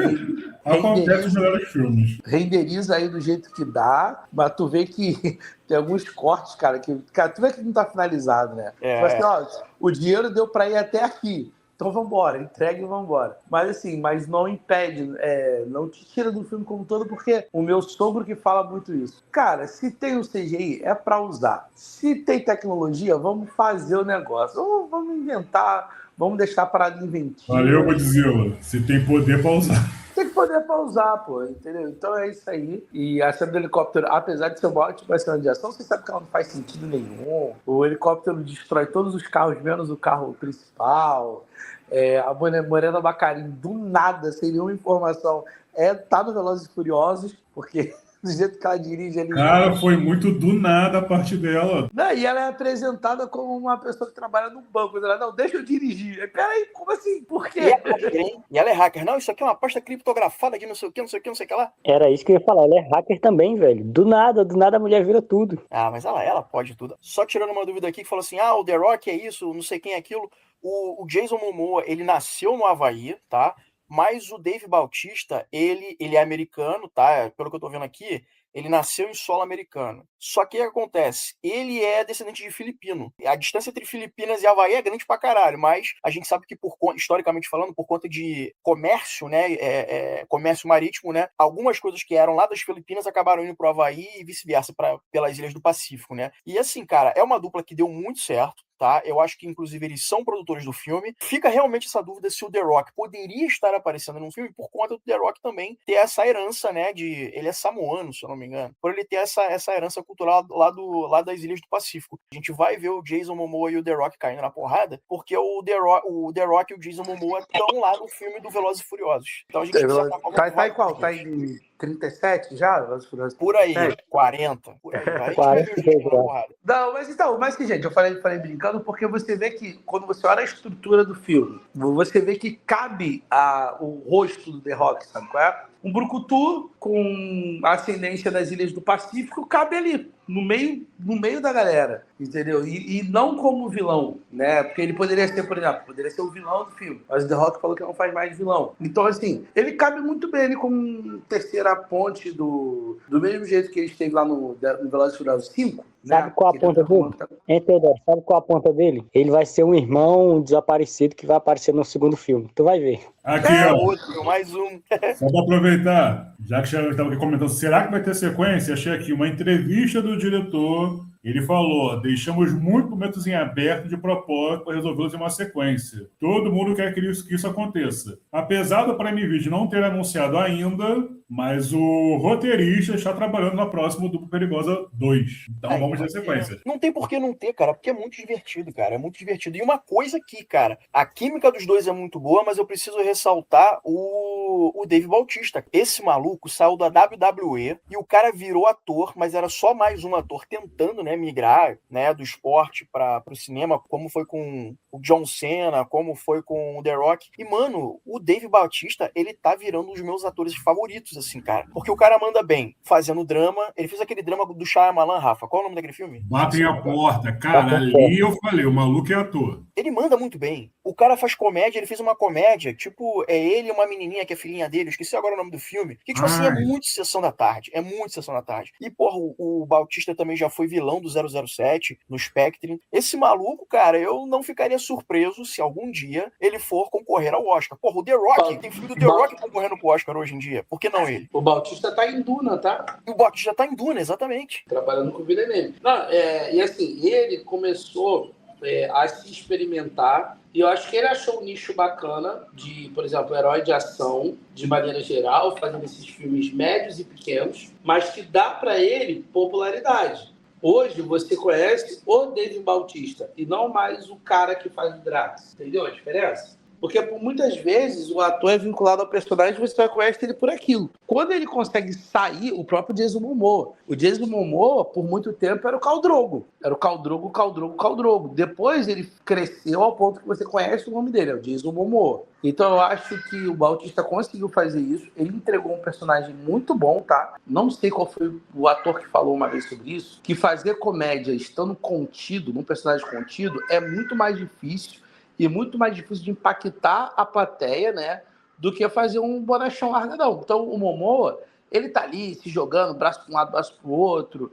Acontece nos melhores filmes. Renderiza aí do jeito que dá, mas tu vê que tem alguns cortes, cara, tu vê que não tá finalizado, né? Tipo assim, ó, o dinheiro deu pra ir até aqui. Então vambora, entrega e vambora. Mas assim, não impede, não te tira do filme como todo, porque o meu sogro que fala muito isso. Cara, se tem o CGI, é pra usar. Se tem tecnologia, vamos fazer o negócio. Ou vamos inventar, vamos deixar a parada inventiva. Valeu, Godzilla. Se tem poder pra usar. Tem que poder pra usar, pô, entendeu? Então é isso aí. E a cena do helicóptero, apesar de ser uma ótima cena de ação, você sabe que ela não faz sentido nenhum. O helicóptero destrói todos os carros, menos o carro principal. A Morena Baccarin, do nada, sem nenhuma informação, tá no Velozes e Furiosos, porque do jeito que ela dirige ali. Cara, foi muito do nada a parte dela. Não, e ela é apresentada como uma pessoa que trabalha no banco. Ela, não, deixa eu dirigir. Peraí, como assim? Por quê? E ela é hacker. Não, isso aqui é uma pasta criptografada de não sei o que, não sei o que, não sei o que lá. Era isso que eu ia falar. Ela é hacker também, velho. Do nada a mulher vira tudo. Ah, mas ela pode tudo. Só tirando uma dúvida aqui, que falou assim, o The Rock é isso, não sei quem é aquilo. O Jason Momoa, ele nasceu no Havaí, tá? Mas o Dave Bautista, ele é americano, tá? Pelo que eu tô vendo aqui, ele nasceu em solo americano. Só que o que acontece? Ele é descendente de filipino. A distância entre Filipinas e Havaí é grande pra caralho, mas a gente sabe que, historicamente falando, por conta de comércio, né, comércio marítimo, né, algumas coisas que eram lá das Filipinas acabaram indo pro Havaí e vice-versa, pelas ilhas do Pacífico, né? E assim, cara, é uma dupla que deu muito certo. Tá? Eu acho que, inclusive, eles são produtores do filme. Fica realmente essa dúvida se o The Rock poderia estar aparecendo num filme por conta do The Rock também ter essa herança, né? Ele é samoano, se eu não me engano. Por ele ter essa herança cultural lá das ilhas do Pacífico. A gente vai ver o Jason Momoa e o The Rock caindo na porrada, porque o The Rock e o Jason Momoa estão lá no filme do Velozes e Furiosos. Então a gente tá em qual? Tá em 37 já? Por aí, 40. Por aí. Vai 40. Não, mas que, gente, eu falei brincando, porque você vê que, quando você olha a estrutura do filme, você vê que cabe o rosto do The Rock, sabe qual é? Um brucutu com ascendência das ilhas do Pacífico cabe ali, no meio da galera, entendeu? E não como vilão, né? Porque ele poderia ser, por exemplo, o vilão do filme, mas o The Rock falou que não faz mais vilão. Então, assim, ele cabe muito bem ali como terceira ponte do mesmo jeito que ele esteve lá no Velozes e Furiosos 5. Sabe qual a ponta dele? Sabe qual a ponta dele? Ele vai ser um irmão desaparecido que vai aparecer no segundo filme. Tu vai ver. Aqui, outro, mais um. Só pra aproveitar, já que eu estava aqui comentando, será que vai ter sequência? Achei aqui uma entrevista do diretor Ele falou, deixamos muitos momentos em aberto de propósito para resolvê-los em uma sequência. Todo mundo quer que isso aconteça. Apesar do Prime Video não ter anunciado ainda, mas o roteirista está trabalhando na próxima Dupla Perigosa 2. Então vamos ter sequência. Não tem por que não ter, cara, porque é muito divertido, cara. É muito divertido. E uma coisa aqui, cara, a química dos dois é muito boa, mas eu preciso ressaltar o Dave Bautista. Esse maluco saiu da WWE e o cara virou ator, mas era só mais um ator tentando, né, migrar, né, do esporte para o cinema, como foi com o John Cena, como foi com o The Rock. E, mano, o Dave Bautista, ele tá virando um dos meus atores favoritos, assim, cara. Porque o cara manda bem fazendo drama. Ele fez aquele drama do Shyamalan, Rafa. Qual é o nome daquele filme? Batem a porta. Cara, ali eu falei, o maluco é ator. Ele manda muito bem. O cara faz comédia, ele fez uma comédia, tipo, é ele e uma menininha que é filhinha dele, eu esqueci agora o nome do filme, que, tipo assim, é muito Sessão da Tarde, E, porra, o Bautista também já foi vilão do 007, no Spectre. Esse maluco, cara, eu não ficaria surpreso se algum dia ele for concorrer ao Oscar. Porra, o The Rock, tem filme do The Rock concorrendo pro Oscar hoje em dia, por que não ele? O Bautista tá em Duna, tá? O Bautista tá em Duna, exatamente. Trabalhando com o Villeneuve. Não, e assim, ele começou a se experimentar. E eu acho que ele achou um nicho bacana de, por exemplo, herói de ação, de maneira geral, fazendo esses filmes médios e pequenos, mas que dá para ele popularidade. Hoje você conhece o Dave Bautista e não mais o cara que faz o Drax. Entendeu a diferença? Porque por muitas vezes o ator é vinculado ao personagem e você só conhece ele por aquilo. Quando ele consegue sair, o próprio Jason Momoa. O Jason Momoa, por muito tempo, era o Khal Drogo. Era o Khal Drogo. Depois ele cresceu ao ponto que você conhece o nome dele, é o Jason Momoa. Então eu acho que o Bautista conseguiu fazer isso. Ele entregou um personagem muito bom, tá? Não sei qual foi o ator que falou uma vez sobre isso, que fazer comédia estando contido, num personagem contido, é muito mais difícil e muito mais difícil de impactar a plateia, né, do que fazer um bonachão largadão. Então, o Momoa, ele tá ali se jogando, braço para um lado, braço pro outro,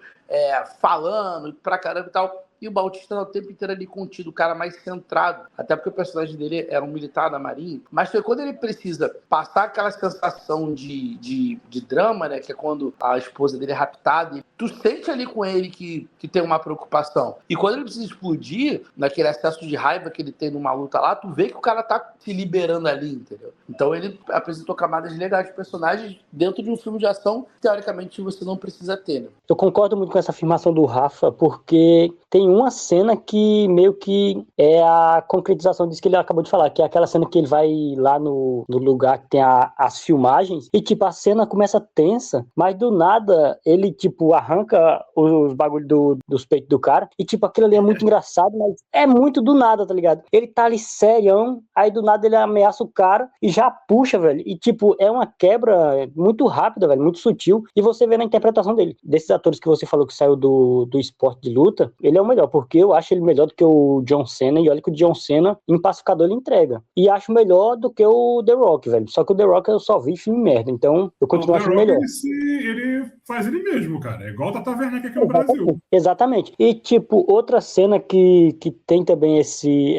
falando pra caramba e tal. E o Bautista tá o tempo inteiro ali contido, o cara mais centrado. Até porque o personagem dele era um militar da Marinha. Mas foi quando ele precisa passar aquela sensação de drama, né? Que é quando a esposa dele é raptada. E tu sente ali com ele que tem uma preocupação. E quando ele precisa explodir, naquele excesso de raiva que ele tem numa luta lá, tu vê que o cara tá se liberando ali, entendeu? Então ele apresentou camadas legais de personagens dentro de um filme de ação, teoricamente, você não precisa ter, né? Eu concordo muito com essa afirmação do Rafa, porque tem uma cena que meio que é a concretização disso que ele acabou de falar, que é aquela cena que ele vai lá no lugar que tem as filmagens, e tipo, a cena começa tensa, mas do nada ele tipo arranca os bagulhos dos peitos do cara, e tipo, aquilo ali é muito engraçado, mas é muito do nada, tá ligado? Ele tá ali serião, aí do nada ele ameaça o cara e já puxa, velho, e tipo, é uma quebra muito rápida, velho, muito sutil, e você vê na interpretação dele. Desses atores que você falou que saiu do esporte de luta, ele é o melhor, porque eu acho ele melhor do que o John Cena, e olha que o John Cena em Pacificador ele entrega. E acho melhor do que o The Rock, velho. Só que o The Rock eu só vi filme merda, então eu continuo achando melhor. Ele faz ele mesmo, cara. É igual o Tata Werneck aqui no Brasil. Exatamente. E, tipo, outra cena que tem também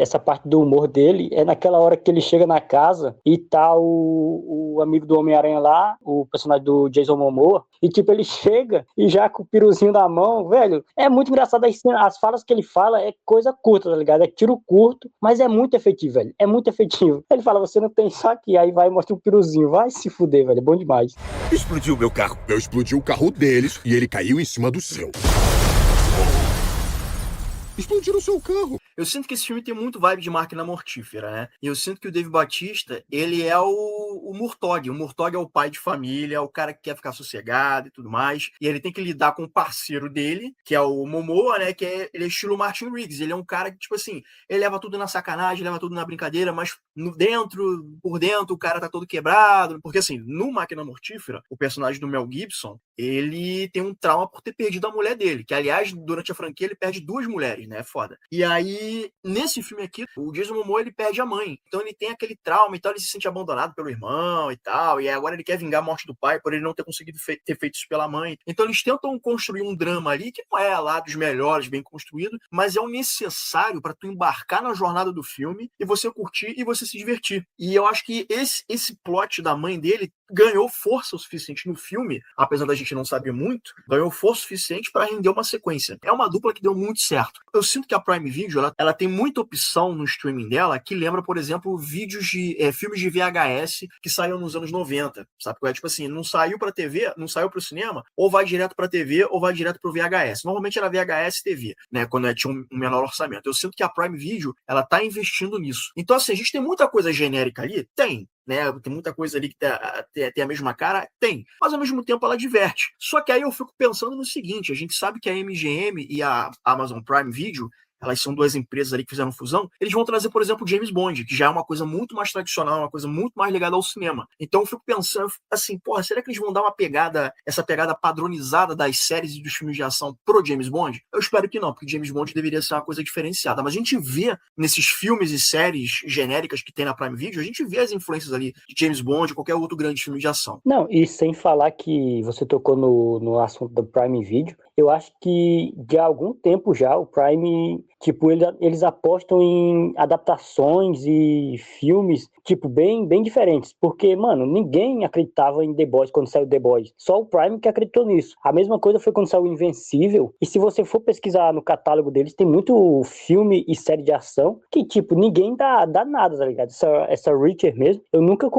essa parte do humor dele é naquela hora que ele chega na casa e tá o amigo do Homem-Aranha lá, o personagem do Jason Momoa, e, tipo, ele chega e já com o piruzinho na mão, velho, é muito engraçado as falas que ele fala, é coisa curta, tá ligado? É tiro curto, mas é muito efetivo, velho. É muito efetivo. Ele fala, você não tem isso aqui, aí vai e mostra o piruzinho. Vai se fuder, velho. É bom demais. Explodiu meu carro. Eu explodi o carro deles e ele caiu em cima do seu. Explodiram o seu carro. Eu sinto que esse filme tem muito vibe de máquina mortífera, né? E eu sinto que o Dave Bautista, ele é o Murtaugh. O Murtaugh é o pai de família, é o cara que quer ficar sossegado e tudo mais. E ele tem que lidar com o parceiro dele, que é o Momoa, né? Que ele é estilo Martin Riggs. Ele é um cara que, tipo assim, ele leva tudo na sacanagem, leva tudo na brincadeira, mas por dentro, o cara tá todo quebrado. Porque, assim, no Máquina Mortífera, o personagem do Mel Gibson, ele tem um trauma por ter perdido a mulher dele. Que, aliás, durante a franquia, ele perde 2 mulheres, né? Foda. E aí, nesse filme aqui, o Jason Momoa, ele perde a mãe. Então ele tem aquele trauma e tal, ele se sente abandonado pelo irmão e tal, e agora ele quer vingar a morte do pai por ele não ter conseguido ter feito isso pela mãe. Então eles tentam construir um drama ali que não é lá dos melhores, bem construído, mas é o necessário para tu embarcar na jornada do filme e você curtir e você se divertir. E eu acho que esse plot da mãe dele ganhou força o suficiente no filme, apesar da gente não saber muito, ganhou força o suficiente para render uma sequência. É uma dupla que deu muito certo. Eu sinto que a Prime Video, ela tem muita opção no streaming dela que lembra, por exemplo, vídeos de filmes de VHS que saíram nos anos 90, sabe? Tipo assim, não saiu pra TV, não saiu pro cinema, ou vai direto pra TV ou vai direto pro VHS. Normalmente era VHS e TV, né? Quando tinha um menor orçamento. Eu sinto que a Prime Video, ela tá investindo nisso. Então, assim, a gente tem muita coisa genérica ali? Tem. Né? Tem muita coisa ali que tem a mesma cara? Tem. Mas ao mesmo tempo ela diverte. Só que aí eu fico pensando no seguinte, a gente sabe que a MGM e a Amazon Prime Video, elas são duas empresas ali que fizeram fusão, eles vão trazer, por exemplo, James Bond, que já é uma coisa muito mais tradicional, uma coisa muito mais ligada ao cinema. Então eu fico pensando, assim, porra, será que eles vão dar essa pegada padronizada das séries e dos filmes de ação pro James Bond? Eu espero que não, porque James Bond deveria ser uma coisa diferenciada. Mas a gente vê nesses filmes e séries genéricas que tem na Prime Video, a gente vê as influências ali de James Bond ou qualquer outro grande filme de ação. Não, e sem falar que você tocou no assunto do Prime Video, eu acho que de algum tempo já o Prime, tipo, eles apostam em adaptações e filmes, tipo, bem diferentes. Porque, mano, ninguém acreditava em The Boys quando saiu The Boys. Só o Prime que acreditou nisso. A mesma coisa foi quando saiu Invencível. E se você for pesquisar no catálogo deles, tem muito filme e série de ação que, tipo, ninguém dá nada, tá ligado? Essa Reacher mesmo, eu nunca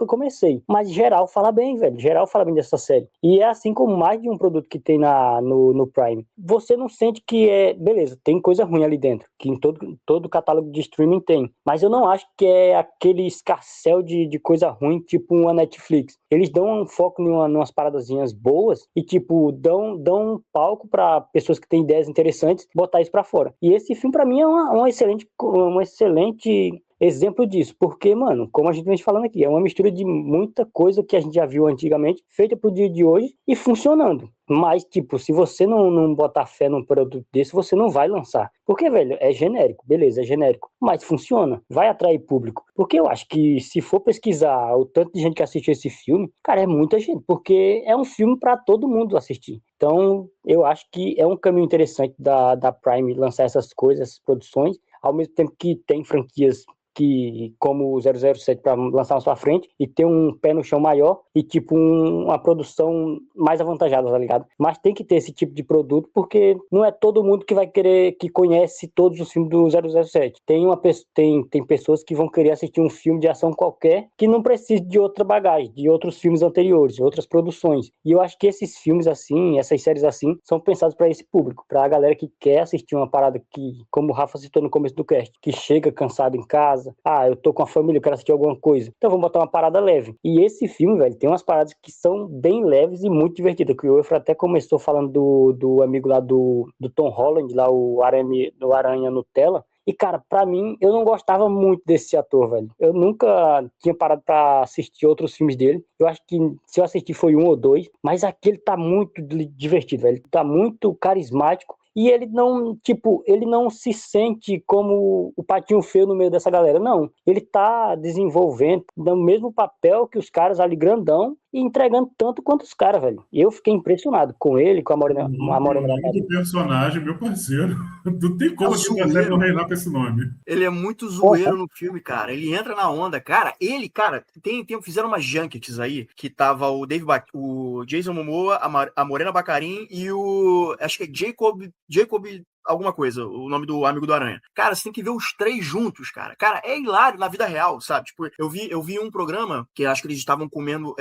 comecei. Mas geral fala bem, velho. Geral fala bem dessa série. E é assim como mais de um produto que tem no Prime. Você não sente que beleza, tem coisa ruim ali dentro, que em todo catálogo de streaming tem. Mas eu não acho que é aquele escarcéu de coisa ruim, tipo uma Netflix. Eles dão um foco numas paradazinhas boas e, tipo, dão um palco para pessoas que têm ideias interessantes botar isso pra fora. E esse filme, pra mim, é um excelente exemplo disso, porque, mano, como a gente vem falando aqui, é uma mistura de muita coisa que a gente já viu antigamente, feita pro dia de hoje e funcionando. Mas, tipo, se você não botar fé num produto desse, você não vai lançar. Porque, velho, é genérico, beleza, é genérico, mas funciona, vai atrair público. Porque eu acho que se for pesquisar o tanto de gente que assistiu esse filme, cara, é muita gente, porque é um filme pra todo mundo assistir. Então, eu acho que é um caminho interessante da Prime lançar essas coisas, essas produções, ao mesmo tempo que tem franquias como o 007 para lançar na sua frente e ter um pé no chão maior e tipo uma produção mais avantajada, tá ligado? Mas tem que ter esse tipo de produto porque não é todo mundo que vai querer, que conhece todos os filmes do 007. Tem pessoas que vão querer assistir um filme de ação qualquer que não precisa de outra bagagem, de outros filmes anteriores, de outras produções. E eu acho que esses filmes assim, essas séries assim, são pensados para esse público, para a galera que quer assistir uma parada que, como o Rafa citou no começo do cast, que chega cansado em casa, eu tô com a família, eu quero assistir alguma coisa. Então vamos botar uma parada leve. E esse filme, velho, tem umas paradas que são bem leves e muito divertidas. Que o Efra até começou falando do amigo lá do Tom Holland, lá o Aranha Nutella. E, cara, pra mim, eu não gostava muito desse ator, velho. Eu nunca tinha parado pra assistir outros filmes dele. Eu acho que se eu assistir foi 1 ou 2. Mas aqui ele tá muito divertido, velho. Ele tá muito carismático. E ele não se sente como o patinho feio no meio dessa galera. Não, ele tá desenvolvendo no mesmo papel que os caras ali grandão e entregando tanto quanto os caras, velho. Eu fiquei impressionado com ele, com a Morena. Do personagem, meu parceiro. Não tem como você não reinar com esse nome. Ele é muito zoeiro no filme, cara. Ele entra na onda. Cara, fizeram umas junkets aí, que tava o Jason Momoa, a Morena Baccarin e acho que é Jacob alguma coisa, o nome do amigo do Aranha. Cara, você tem que ver os três juntos, cara. Cara, é hilário na vida real, sabe? Tipo, eu vi um programa que acho que eles estavam comendo,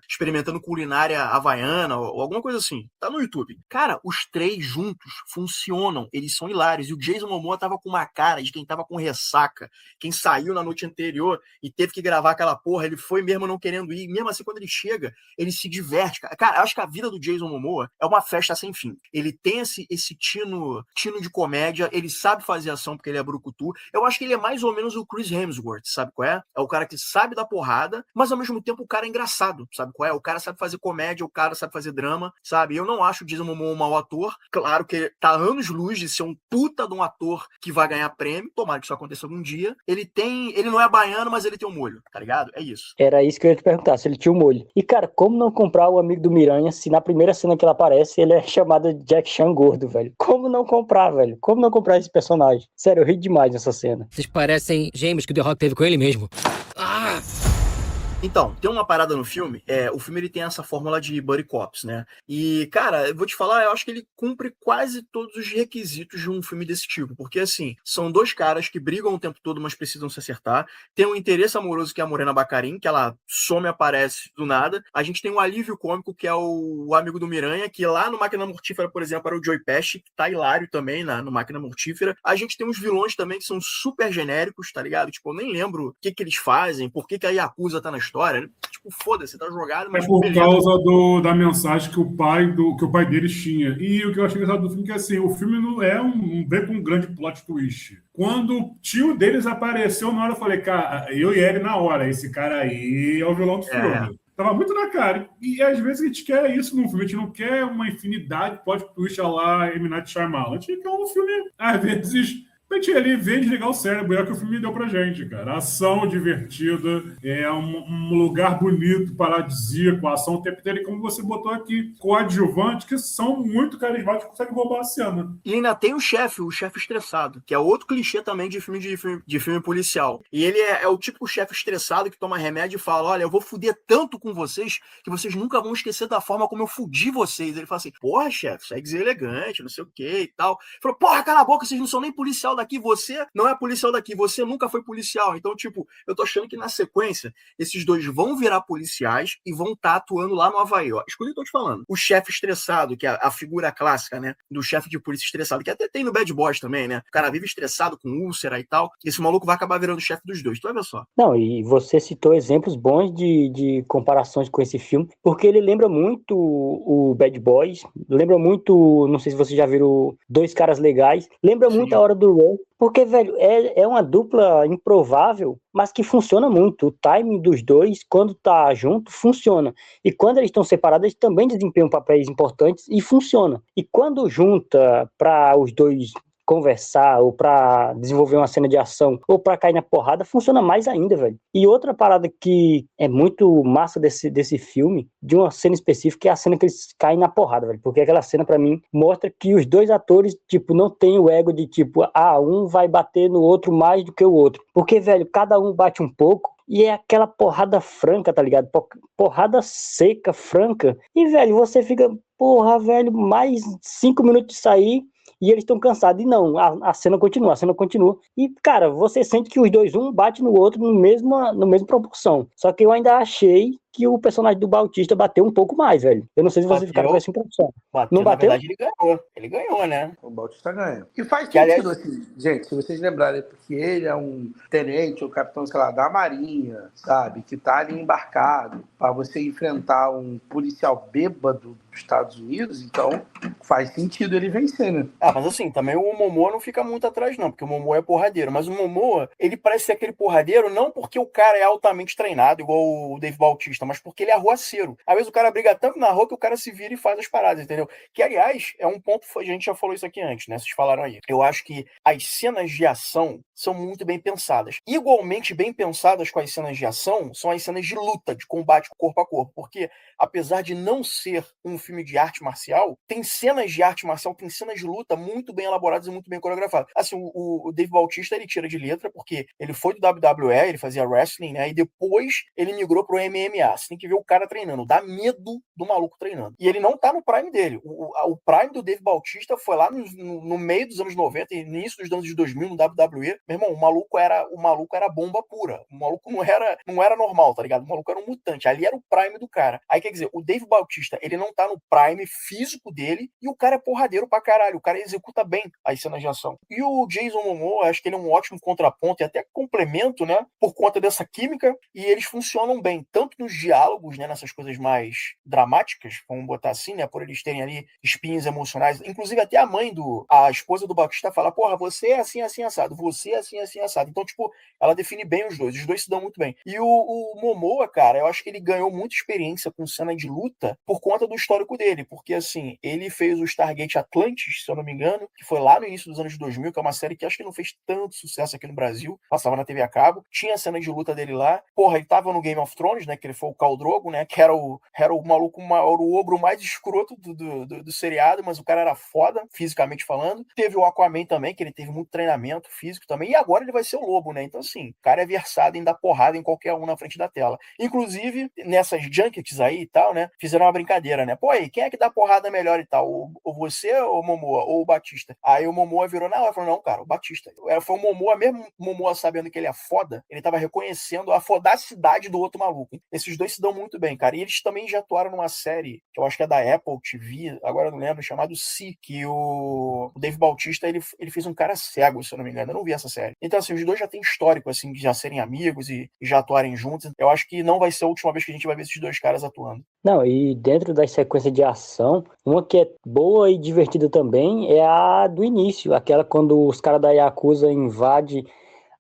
experimentando culinária havaiana ou alguma coisa assim. Tá no YouTube. Cara, os três juntos funcionam. Eles são hilários. E o Jason Momoa tava com uma cara de quem tava com ressaca, quem saiu na noite anterior e teve que gravar aquela porra. Ele foi mesmo não querendo ir. Mesmo assim, quando ele chega, ele se diverte. Cara, eu acho que a vida do Jason Momoa é uma festa sem fim. Ele tem esse tino de comédia, ele sabe fazer ação porque ele é brucutu. Eu acho que ele é mais ou menos o Chris Hemsworth, sabe qual é? É o cara que sabe dar porrada, mas ao mesmo tempo o cara é engraçado, sabe qual é? O cara sabe fazer comédia, o cara sabe fazer drama, sabe? Eu não acho o Jason Momoa um mau ator. Claro que ele tá anos-luz de ser um puta de um ator que vai ganhar prêmio. Tomara que isso aconteça algum dia. Ele não é baiano, mas ele tem um molho, tá ligado? É isso. Era isso que eu ia te perguntar, se ele tinha um molho. E, cara, como não comprar o amigo do Miranha se na primeira cena que ele aparece, ele é chamado de Jack Chan gordo, velho? Como não comprar, velho? Como não comprar esse personagem? Sério, eu ri demais nessa cena. Vocês parecem gêmeos que o The Rock teve com ele mesmo. Então, tem uma parada no filme, o filme ele tem essa fórmula de buddy cops, né? E, cara, eu vou te falar, eu acho que ele cumpre quase todos os requisitos de um filme desse tipo, porque, assim, são dois caras que brigam o tempo todo, mas precisam se acertar, tem um interesse amoroso que é a Morena Baccarin, que ela some e aparece do nada, a gente tem um alívio cômico que é o amigo do Miranha, que lá no Máquina Mortífera, por exemplo, era o Joey Pesci, que tá hilário também no Máquina Mortífera, a gente tem uns vilões também que são super genéricos, tá ligado? Tipo, eu nem lembro o que eles fazem, por que a Yakuza tá na história, tipo, foda-se, tá jogado, mas por beleza. causa da mensagem que o pai deles tinha. E o que eu achei engraçado do filme é que assim, o filme não é vem com um grande plot twist. Quando o tio deles apareceu na hora, eu falei, cara, eu e ele na hora, esse cara aí é o vilão do filme. Tava muito na cara. E às vezes a gente quer isso num filme. A gente não quer uma infinidade de plot twist lá, M. Night Shyamalan. A gente quer um filme, às vezes, a gente ali vem desligar o cérebro. É o que o filme deu pra gente, cara. Ação divertida, um lugar bonito, paradisíaco, ação o tempo inteiro, como você botou aqui, coadjuvantes que são muito carismáticos e conseguem roubar a cena. E ainda tem o chefe estressado, que é outro clichê também de filme policial. E ele é o típico chefe estressado que toma remédio e fala, olha, eu vou fuder tanto com vocês que vocês nunca vão esquecer da forma como eu fudi vocês. Ele fala assim, porra, chefe, segue deselegante, não sei o que e tal. Ele falou, porra, cala a boca, vocês não são nem policial daqui, você não é policial daqui, você nunca foi policial. Então, tipo, eu tô achando que na sequência, esses dois vão virar policiais e vão estar atuando lá no Havaí. Ó, escuta o que eu tô te falando. O chefe estressado, que é a figura clássica, né, do chefe de polícia estressado, que até tem no Bad Boys também, né? O cara vive estressado com úlcera e tal. Esse maluco vai acabar virando o chefe dos dois. Tu vai ver só. Não, e você citou exemplos bons de comparações com esse filme, porque ele lembra muito o Bad Boys, lembra muito, não sei se vocês já viram Dois Caras Legais, lembra muito a Hora do Ray, porque, velho, é uma dupla improvável, mas que funciona muito. O timing dos dois, quando tá junto, funciona. E quando eles estão separados, eles também desempenham papéis importantes e funciona. E quando junta para os dois conversar, ou pra desenvolver uma cena de ação, ou pra cair na porrada, funciona mais ainda, velho. E outra parada que é muito massa desse filme, de uma cena específica, é a cena que eles caem na porrada, velho. Porque aquela cena, pra mim, mostra que os dois atores, tipo, não tem o ego de, tipo, um vai bater no outro mais do que o outro. Porque, velho, cada um bate um pouco, e é aquela porrada franca, tá ligado? Porrada seca, franca. E, velho, você fica, porra, velho, mais 5 minutos de sair, e eles estão cansados. E não, a cena continua. E, cara, você sente que os dois, um bate no outro no mesmo proporção. Só que eu ainda achei que o personagem do Bautista bateu um pouco mais, velho. Eu não sei se vocês ficaram com essa impressão. Não bateu? Na verdade, ele ganhou, né? O Bautista ganha. E faz sentido, assim, gente, se vocês lembrarem, porque ele é um tenente ou capitão, sei lá, da Marinha, sabe? Que tá ali embarcado para você enfrentar um policial bêbado dos Estados Unidos, então faz sentido ele vencer, né? Mas assim, também o Momoa não fica muito atrás, não, porque o Momoa é porradeiro. Mas o Momoa, ele parece ser aquele porradeiro não porque o cara é altamente treinado, igual o Dave Bautista, mas porque ele é arruaceiro. Às vezes o cara briga tanto na rua que o cara se vira e faz as paradas, entendeu? Que, aliás, é um ponto, a gente já falou isso aqui antes, né? Vocês falaram aí. Eu acho que as cenas de ação são muito bem pensadas. Igualmente bem pensadas com as cenas de ação são as cenas de luta, de combate corpo a corpo, porque apesar de não ser um filme de arte marcial, tem cenas de arte marcial, tem cenas de luta muito bem elaboradas e muito bem coreografadas. Assim, o Dave Bautista, ele tira de letra, porque ele foi do WWE, ele fazia wrestling, né? E depois ele migrou pro MMA. Você tem que ver o cara treinando. Dá medo do maluco treinando. E ele não tá no prime dele. O prime do Dave Bautista foi lá no meio dos anos 90, início dos anos 2000, no WWE. Meu irmão, o maluco era bomba pura. O maluco não era normal, tá ligado? O maluco era um mutante. Ali era o prime do cara. Aí, quer dizer, o Dave Bautista, ele não tá no prime físico dele e o cara é porradeiro pra caralho. O cara executa bem as cenas de ação. E o Jason Momoa, acho que ele é um ótimo contraponto e até complemento, né? Por conta dessa química. E eles funcionam bem, tanto nos diálogos, né? Nessas coisas mais dramáticas, vamos botar assim, né? Por eles terem ali espinhos emocionais. Inclusive, até a esposa do Bautista fala, porra, você é assim, assim, assado. Você é assim, assim, assado. Então, tipo, ela define bem os dois. Os dois se dão muito bem. E o Momoa, cara, eu acho que ele ganhou muita experiência com cena de luta por conta do histórico dele. Porque, assim, ele fez o Stargate Atlantis, se eu não me engano, que foi lá no início dos anos 2000, que é uma série que acho que não fez tanto sucesso aqui no Brasil. Passava na TV a cabo. Tinha a cena de luta dele lá. Porra, ele tava no Game of Thrones, né? Que ele foi foi o Khal Drogo, né? Que era o maluco, o ogro mais escroto do seriado, mas o cara era foda, fisicamente falando. Teve o Aquaman também, que ele teve muito treinamento físico também, e agora ele vai ser o Lobo, né? Então, assim, o cara é versado em dar porrada em qualquer um na frente da tela. Inclusive, nessas junkets aí e tal, né? Fizeram uma brincadeira, né? Pô, aí, quem é que dá porrada melhor e tal? Ou você, ou o Momoa, ou o Batista? Aí o Momoa virou na hora e falou, não, cara, o Batista. Foi o Momoa, mesmo o Momoa sabendo que ele é foda, ele tava reconhecendo a fodacidade do outro maluco. Esses dois se dão muito bem, cara. E eles também já atuaram numa série, que eu acho que é da Apple TV, agora eu não lembro, chamado Si, que o Dave Bautista, ele fez um cara cego, se eu não me engano. Eu não vi essa série. Então, assim, os dois já têm histórico, assim, de já serem amigos e já atuarem juntos. Eu acho que não vai ser a última vez que a gente vai ver esses dois caras atuando. Não, e dentro das sequências de ação, uma que é boa e divertida também é a do início, aquela quando os caras da Yakuza invadem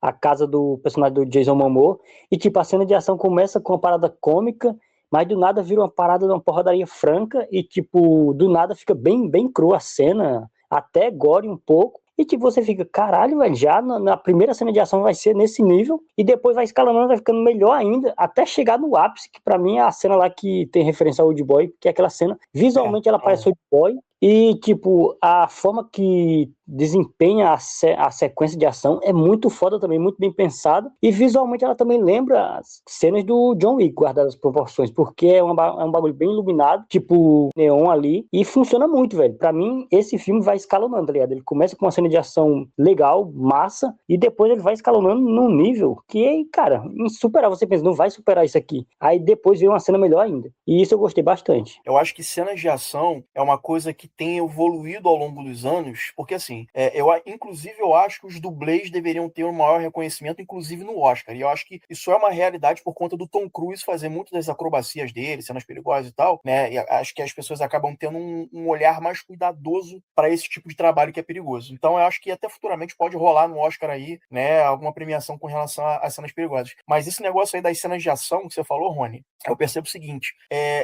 a casa do personagem do Jason Momoa, e tipo, a cena de ação começa com uma parada cômica, mas do nada vira uma parada de uma porradaria franca, e tipo, do nada fica bem, bem crua a cena, até gore um pouco, e tipo, você fica, caralho, velho, já na primeira cena de ação vai ser nesse nível, e depois vai escalando, vai ficando melhor ainda, até chegar no ápice, que pra mim é a cena lá que tem referência ao Old Boy, que é aquela cena, visualmente ela parece Old Boy, e tipo, a forma que desempenha a sequência de ação é muito foda também, muito bem pensada, e visualmente ela também lembra as cenas do John Wick, guardadas as proporções, porque é um bagulho bem iluminado, tipo neon ali, e funciona muito, velho. Pra mim, esse filme vai escalonando, tá ligado? Ele começa com uma cena de ação legal, massa, e depois ele vai escalonando num nível que, cara, insuperável. Você pensa, não vai superar isso aqui. Aí depois vem uma cena melhor ainda. E isso eu gostei bastante. Eu acho que cenas de ação é uma coisa que tem evoluído ao longo dos anos, porque assim, inclusive eu acho que os dublês deveriam ter um maior reconhecimento, inclusive no Oscar, e eu acho que isso é uma realidade por conta do Tom Cruise fazer muitas das acrobacias dele, cenas perigosas e tal, né, e acho que as pessoas acabam tendo um olhar mais cuidadoso para esse tipo de trabalho que é perigoso. Então eu acho que até futuramente pode rolar no Oscar aí, né, alguma premiação com relação a cenas perigosas. Mas esse negócio aí das cenas de ação que você falou, Rony, eu percebo o seguinte,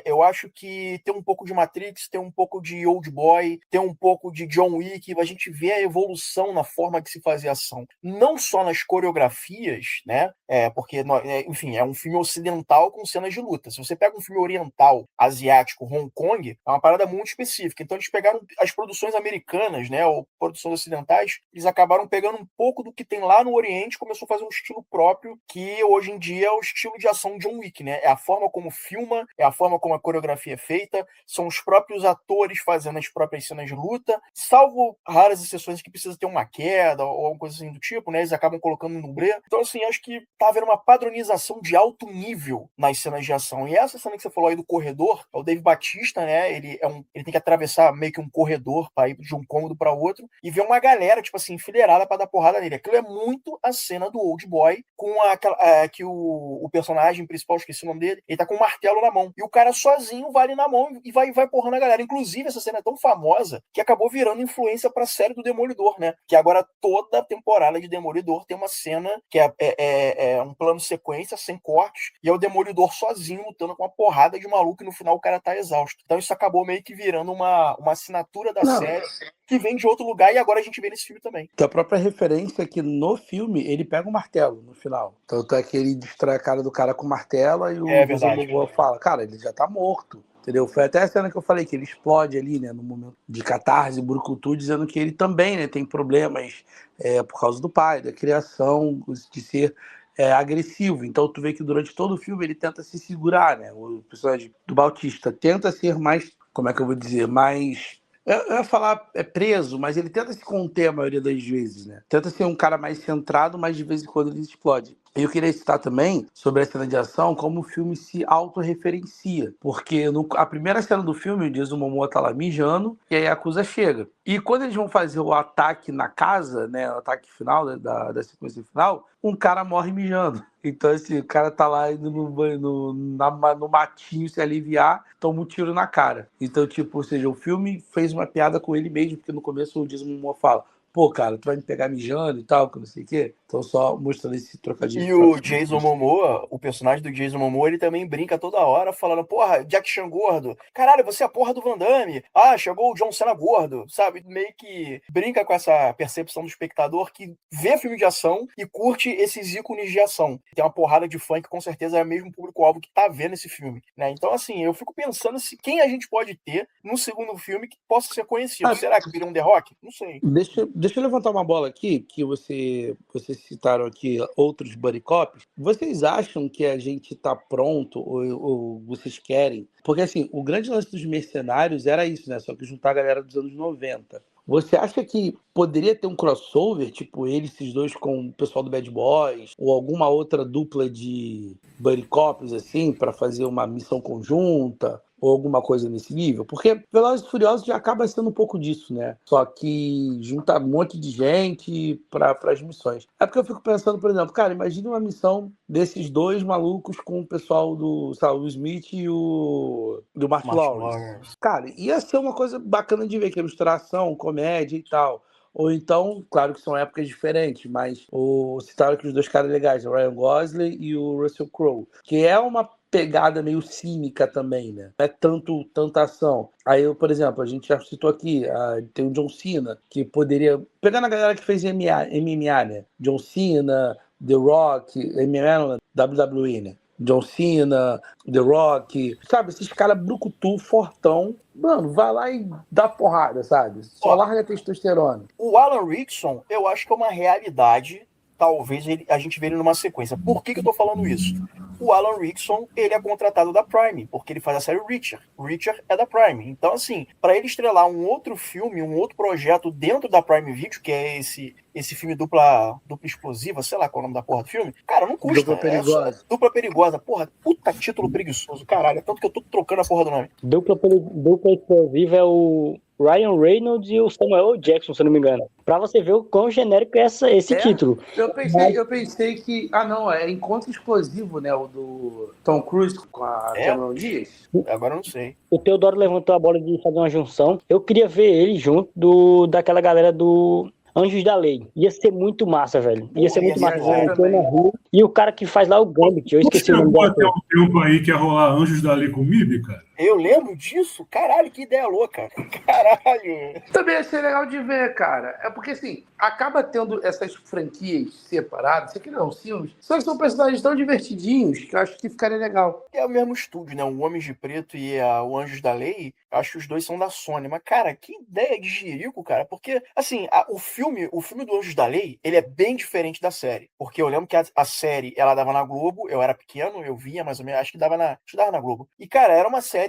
eu acho que tem um pouco de Matrix, tem um pouco de Old Boy, tem um pouco de John Wick, a gente vê a evolução na forma que se fazia ação. Não só nas coreografias, né? Porque, enfim, é um filme ocidental com cenas de luta. Se você pega um filme oriental, asiático, Hong Kong, é uma parada muito específica. Então eles pegaram as produções americanas, né? Ou produções ocidentais, eles acabaram pegando um pouco do que tem lá no Oriente e começou a fazer um estilo próprio, que hoje em dia é o estilo de ação John Wick, né? É a forma como filma, é a forma como a coreografia é feita, são os próprios atores fazendo as próprias cenas de luta, salvo raras exceções que precisa ter uma queda ou alguma coisa assim do tipo, né? Eles acabam colocando no dublê. Então, assim, acho que tá havendo uma padronização de alto nível nas cenas de ação. E essa cena que você falou aí do corredor, é o Dave Bautista, né? Ele tem que atravessar meio que um corredor para ir de um cômodo para outro e ver uma galera, tipo assim, enfileirada para dar porrada nele. Aquilo é muito a cena do Old Boy com que o personagem principal, esqueci o nome dele, ele tá com um martelo na mão. E o cara sozinho vai ali na mão e vai porrando a galera. Inclusive, essa cena é tão famosa que acabou virando influência pra série do Demolidor, né? Que agora toda temporada de Demolidor tem uma cena que é um plano sequência, sem cortes, e é o Demolidor sozinho lutando com uma porrada de maluco e no final o cara tá exausto. Então isso acabou meio que virando uma assinatura da série que vem de outro lugar e agora a gente vê nesse filme também. Então, a própria referência é que no filme ele pega um martelo no final. Tanto é que ele destrói a cara do cara com o martelo e o Momoa fala, cara, ele já tá morto. Entendeu? Foi até a cena que eu falei, que ele explode ali, né, no momento de catarse, brucutu, dizendo que ele também, né, tem problemas por causa do pai, da criação, de ser agressivo. Então tu vê que durante todo o filme ele tenta se segurar, né? O personagem do Bautista tenta ser mais, como é que eu vou dizer, mais... Eu ia falar preso, mas ele tenta se conter a maioria das vezes, né? Tenta ser um cara mais centrado, mas de vez em quando ele explode. E eu queria citar também sobre a cena de ação como o filme se autorreferencia. Porque a primeira cena do filme, o Jason Momoa tá lá mijando e aí a Yakuza chega. E quando eles vão fazer o ataque na casa, né, o ataque final, né, da sequência final, um cara morre mijando. Então, assim, o cara tá lá indo no matinho se aliviar, toma um tiro na cara. Então, tipo, ou seja, o filme fez uma piada com ele mesmo, porque no começo o Jason Momoa fala, pô, cara, tu vai me pegar mijando e tal, que não sei o quê. Então, só mostrando esse trocadilho. E o Jason Momoa, o personagem do Jason Momoa, ele também brinca toda hora, falando, porra, Jack Chan gordo. Caralho, você é a porra do Van Damme. Ah, chegou o John Cena gordo, sabe? Meio que brinca com essa percepção do espectador que vê filme de ação e curte esses ícones de ação. Tem uma porrada de fã que com certeza é o mesmo público-alvo que tá vendo esse filme, né? Então, assim, eu fico pensando se quem a gente pode ter no segundo filme que possa ser conhecido. Será que viria um The Rock? Não sei. Deixa eu levantar uma bola aqui, que vocês citaram aqui outros buddy cops. Vocês acham que a gente tá pronto, ou vocês querem? Porque, assim, o grande lance dos Mercenários era isso, né? Só que juntar a galera dos anos 90. Você acha que poderia ter um crossover, tipo esses dois com o pessoal do Bad Boys, ou alguma outra dupla de buddy cops, assim, para fazer uma missão conjunta? Ou alguma coisa nesse nível? Porque Velozes e Furiosos já acaba sendo um pouco disso, né? Só que junta um monte de gente para as missões. É porque eu fico pensando, por exemplo, cara, imagine uma missão desses dois malucos com o pessoal do, sabe, o Smith e do Mark Lawrence. Cara, ia ser uma coisa bacana de ver, que é ilustração, comédia e tal. Ou então, claro que são épocas diferentes, mas citaram aqui os dois caras legais, o Ryan Gosling e o Russell Crowe, que é uma pegada meio cínica também, né? Não é tanta ação. Aí, por exemplo, a gente já citou aqui, tem o John Cena, que poderia... Pegando a galera que fez MMA, né? John Cena, The Rock, MMA não, WWE, né? John Cena, The Rock, sabe? Esses caras brucutu, fortão. Mano, vai lá e dá porrada, sabe? Só larga a testosterona. O Alan Rickson, eu acho que é uma realidade. Talvez a gente vê ele numa sequência. Por que eu tô falando isso? O Alan Rickson, ele é contratado da Prime, porque ele faz a série Reacher. Reacher é da Prime. Então, assim, para ele estrelar um outro filme, um outro projeto dentro da Prime Video, que é esse filme dupla explosiva, sei lá qual é o nome da porra do filme, cara, não custa. Dupla perigosa. Dupla perigosa. Porra, puta título preguiçoso, caralho. É tanto que eu tô trocando a porra do nome. Dupla explosiva é o Ryan Reynolds e o Samuel L. Jackson, se eu não me engano. Pra você ver o quão genérico é esse título. Eu pensei que... Ah, não, é Encontro Explosivo, né? O do Tom Cruise com a Cameron Diaz. Agora eu não sei. O Teodoro levantou a bola de fazer uma junção. Eu queria ver ele junto daquela galera do Anjos da Lei. Ia ser muito massa, velho. Ia ser muito massa. E o cara que faz lá o Gambit, eu esqueci o nome dele. Tem um tempo aí que ia rolar Anjos da Lei com MIB, cara. Eu lembro disso? Caralho, que ideia louca. Caralho. Também ia ser legal de ver, cara. É porque, assim, acaba tendo essas franquias separadas. Isso aqui não, filmes. Só que são personagens tão divertidinhos que eu acho que ficaria legal. É o mesmo estúdio, né? O Homens de Preto e o Anjos da Lei. Acho que os dois são da Sony. Mas, cara, que ideia de jirico, cara. Porque, assim, o filme do Anjos da Lei, ele é bem diferente da série. Porque eu lembro que a série, ela dava na Globo. Eu era pequeno, eu via mais ou menos. Acho que dava na Globo. E, cara, era uma série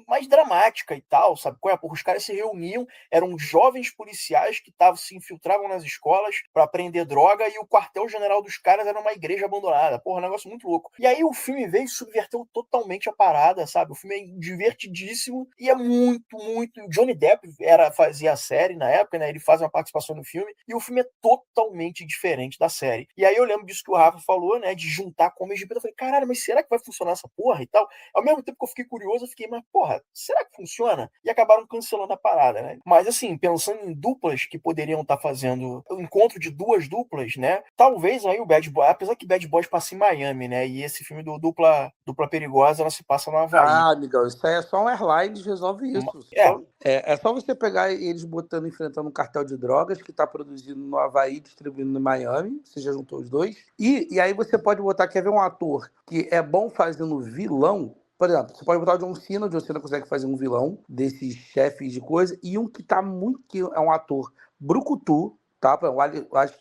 mais dramática e tal, sabe? Porque os caras se reuniam, eram jovens policiais que se infiltravam nas escolas pra aprender droga e o quartel-general dos caras era uma igreja abandonada. Porra, um negócio muito louco. E aí o filme veio e subverteu totalmente a parada, sabe? O filme é divertidíssimo e é muito, muito... O Johnny Depp fazia a série na época, né? Ele faz uma participação no filme e o filme é totalmente diferente da série. E aí eu lembro disso que o Rafa falou, né? De juntar com o Homens de Preto. Eu falei, caralho, mas será que vai funcionar essa porra e tal? Ao mesmo tempo que eu fiquei curioso, eu fiquei, mas porra, será que funciona? E acabaram cancelando a parada, né? Mas assim, pensando em duplas que poderiam estar fazendo o encontro de duas duplas, né? Talvez aí o Bad Boy, apesar que Bad Boys passa em Miami, né? E esse filme do dupla perigosa, ela se passa no Havaí. Ah, amigão, isso aí é só um airline, resolve isso. É só você pegar eles enfrentando um cartel de drogas que tá produzindo no Havaí, distribuindo no Miami, você já juntou os dois. E aí você pode botar, quer ver um ator que é bom fazendo vilão. Por exemplo, você pode botar o John Cena consegue fazer um vilão desses chefes de coisa, e um que tá muito, que é um ator brucutu, tá?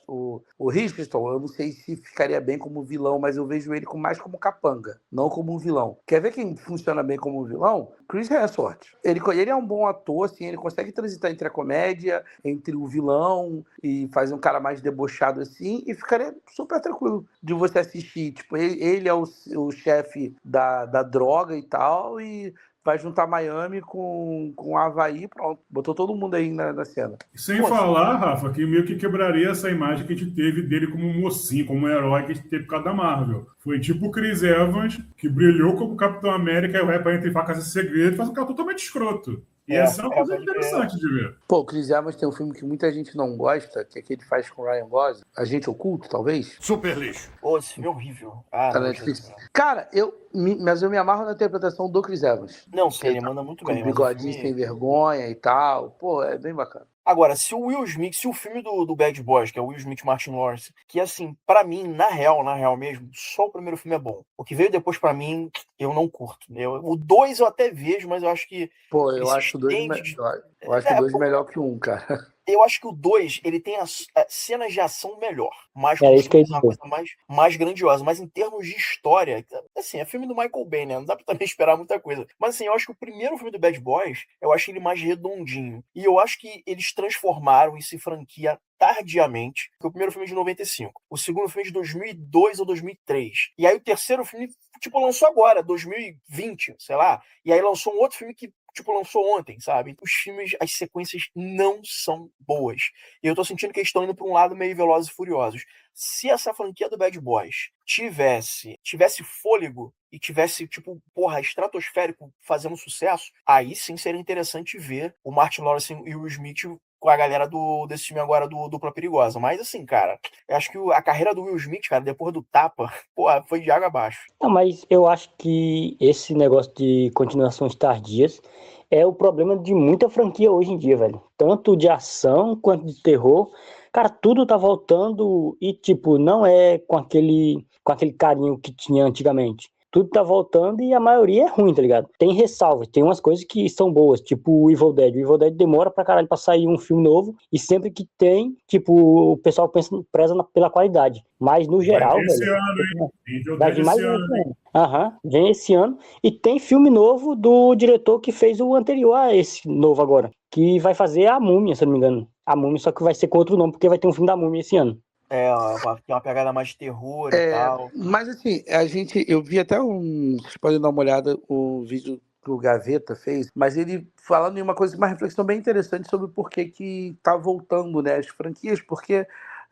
O Richardson, eu não sei se ficaria bem como vilão, mas eu vejo ele mais como capanga, não como um vilão. Quer ver quem funciona bem como vilão? Chris Hemsworth. Ele é um bom ator, assim, ele consegue transitar entre a comédia, entre o vilão, e fazer um cara mais debochado assim, e ficaria super tranquilo de você assistir. Tipo, ele é o chefe da droga e tal, e vai juntar Miami com Havaí, pronto. Botou todo mundo aí na cena. Sem falar, Rafa, que meio que quebraria essa imagem que a gente teve dele como um mocinho, como um herói que a gente teve por causa da Marvel. Foi tipo o Chris Evans, que brilhou como Capitão América e vai pra Entre Facas e Segredos, faz um cara totalmente escroto. E essa é uma coisa interessante de ver. Pô, o Chris Evans tem um filme que muita gente não gosta, que é que ele faz com o Ryan Gosling. Agente Oculto, talvez? Super lixo. Pô, esse filme é horrível. Ah, Tá na não, Netflix. Jesus. Cara, mas eu me amarro na interpretação do Chris Evans. Não sei, ele manda muito Com bem. Mas o bigodinho filme... sem vergonha e tal. Pô, é bem bacana. Agora, se o filme do Bad Boys, que é o Will Smith e Martin Lawrence, que assim, pra mim, na real mesmo, só o primeiro filme é bom. O que veio depois pra mim, eu não curto. O 2 eu até vejo, mas eu acho que Pô, ele eu se acho o 2 estende. eu acho o 2 melhor que o 1, cara. Eu acho que o 2, ele tem as cenas de ação melhor, mais É isso que eu ia construídas, uma coisa mais grandiosa, mas em termos de história, assim, é filme do Michael Bay, né? Não dá pra também esperar muita coisa. Mas assim, eu acho que o primeiro filme do Bad Boys, eu acho ele mais redondinho. E eu acho que eles transformaram isso em franquia tardiamente, porque o primeiro filme é de 95, o segundo filme é de 2002 ou 2003. E aí o terceiro filme, tipo, lançou agora, 2020, sei lá. E aí lançou um outro filme que tipo, lançou ontem, sabe? Os filmes, as sequências não são boas. E eu tô sentindo que eles estão indo pra um lado meio Velozes e Furiosos. Se essa franquia do Bad Boys tivesse fôlego e tivesse, tipo, porra, estratosférico fazendo sucesso, aí sim seria interessante ver o Martin Lawrence e o Will Smith com a galera desse filme agora do Dupla Perigosa. Mas assim, cara, eu acho que a carreira do Will Smith, cara, depois do Tapa, porra, foi de água abaixo. Não, mas eu acho que esse negócio de continuações tardias é o problema de muita franquia hoje em dia, velho. Tanto de ação quanto de terror. Cara, tudo tá voltando e, tipo, não é com aquele carinho que tinha antigamente. Tudo tá voltando e a maioria é ruim, tá ligado? Tem ressalvas, tem umas coisas que são boas, tipo o Evil Dead. O Evil Dead demora pra caralho pra sair um filme novo e sempre que tem, tipo, o pessoal preza pela qualidade. Mas no geral, Vai vir esse velho, ano, hein? Evil vai Dead vir mais esse um ano, hein? ano. Aham, vem esse ano. E tem filme novo do diretor que fez o anterior a esse novo agora. Que vai fazer a Múmia, se eu não me engano. A Múmia, só que vai ser com outro nome, porque vai ter um filme da Múmia esse ano. É, tem uma pegada mais de terror e tal. Mas assim, eu vi até vocês podem dar uma olhada, o vídeo que o Gaveta fez, mas ele falando em uma reflexão bem interessante sobre por que tá voltando, né, as franquias, porque,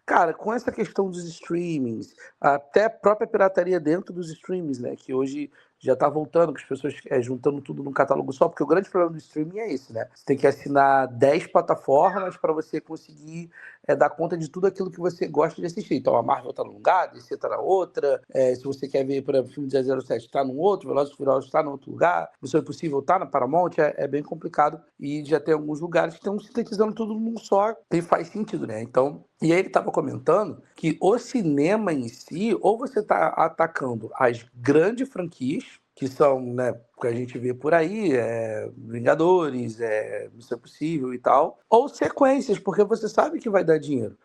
cara, com essa questão dos streamings, até a própria pirataria dentro dos streamings, né, que hoje já tá voltando, com as pessoas juntando tudo num catálogo só, porque o grande problema do streaming é esse, né? Você tem que assinar 10 plataformas para você conseguir dar conta de tudo aquilo que você gosta de assistir. Então a Marvel tá num lugar, a DC tá na outra, se você quer ver, por exemplo, o filme de 007 tá num outro, Velozes e Furiosos tá no outro lugar, Missão Impossível tá na Paramount, é bem complicado, e já tem alguns lugares que estão sintetizando tudo num só, e faz sentido, né? Então, e aí ele tava comentando que o cinema em si, ou você tá atacando as grandes franquias, que são, né, que a gente vê por aí, Vingadores, Missão Impossível e tal, ou sequências, porque você sabe que vai dar dinheiro.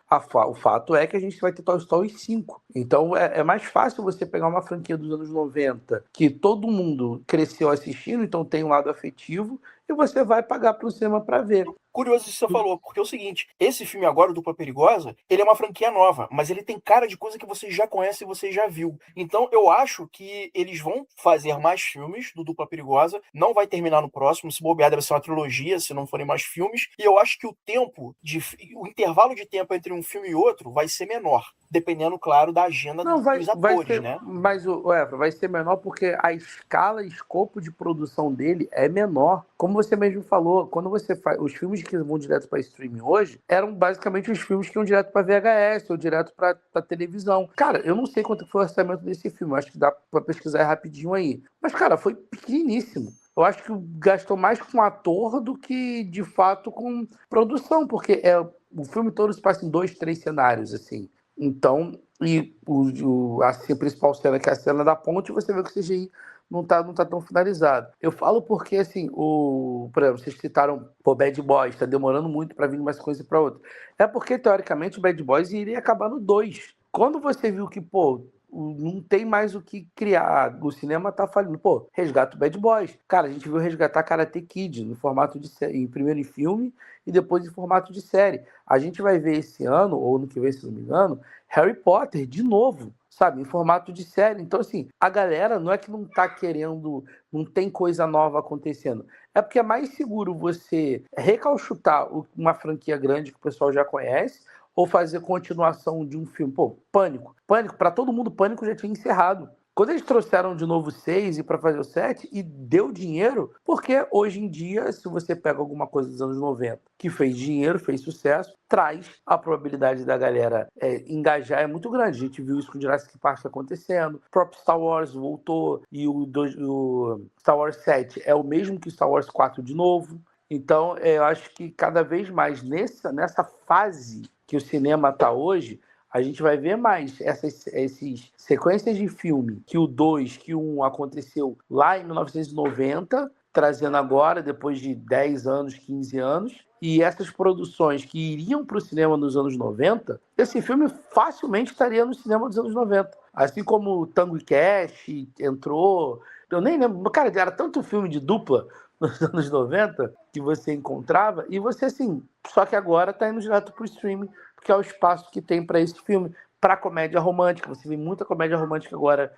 O fato é que a gente vai ter Toy Story 5. Então é mais fácil você pegar uma franquia dos anos 90, que todo mundo cresceu assistindo, então tem um lado afetivo, e você vai pagar pro cinema para ver. Curioso isso que você falou, porque é o seguinte, esse filme agora, o Dupla Perigosa, ele é uma franquia nova, mas ele tem cara de coisa que você já conhece e você já viu. Então eu acho que eles vão fazer mais filmes do Dupla Perigosa, não vai terminar no próximo, se bobear deve ser uma trilogia, se não forem mais filmes, e eu acho que o intervalo de tempo entre um filme e outro vai ser menor, dependendo, claro, da agenda dos atores, né? Mas vai ser menor porque a escala e escopo de produção dele é menor. Como você mesmo falou, quando você faz os filmes que vão direto para streaming hoje, eram basicamente os filmes que iam direto para VHS ou direto para televisão. Cara, eu não sei quanto foi o orçamento desse filme, acho que dá para pesquisar rapidinho aí. Mas, cara, foi pequeniníssimo. Eu acho que gastou mais com ator do que, de fato, com produção, porque o filme todo se passa em 2, 3 cenários, assim. Então, e a principal cena, que é a cena da ponte, você vê que o CGI não tá tão finalizado. Eu falo porque, assim, por exemplo, vocês citaram Bad Boys, tá demorando muito para vir mais coisa para outra. É porque, teoricamente, o Bad Boys iria acabar no 2. Quando você viu que, não tem mais o que criar, o cinema tá falindo. Resgata o Bad Boys. Cara, a gente viu resgatar Karate Kid no formato de série, primeiro em filme e depois em formato de série. A gente vai ver esse ano, ou no que vem, se não me engano, Harry Potter de novo, sabe, em formato de série. Então, assim, a galera não é que não tá querendo, não tem coisa nova acontecendo. É porque é mais seguro você recauchutar uma franquia grande que o pessoal já conhece, ou fazer continuação de um filme. Pânico. Pânico, pra todo mundo, Pânico já tinha encerrado. Quando eles trouxeram de novo o 6 e para fazer o 7 e deu dinheiro, porque hoje em dia, se você pega alguma coisa dos anos 90 que fez dinheiro, fez sucesso, traz a probabilidade da galera engajar é muito grande. A gente viu isso com o Jurassic Park acontecendo, o próprio Star Wars voltou e o Star Wars 7 é o mesmo que o Star Wars 4 de novo. Então, eu acho que cada vez mais nessa fase que o cinema está hoje, a gente vai ver mais essas sequências de filme, que o 2, que o 1 aconteceu lá em 1990, trazendo agora, depois de 10 anos, 15 anos, e essas produções que iriam para o cinema nos anos 90, esse filme facilmente estaria no cinema dos anos 90. Assim como Tango e Cash entrou, eu nem lembro, cara, era tanto filme de dupla nos anos 90 que você encontrava, e você assim, só que agora está indo direto para o streaming, porque é o espaço que tem para esse filme. Para comédia romântica, você vê muita comédia romântica agora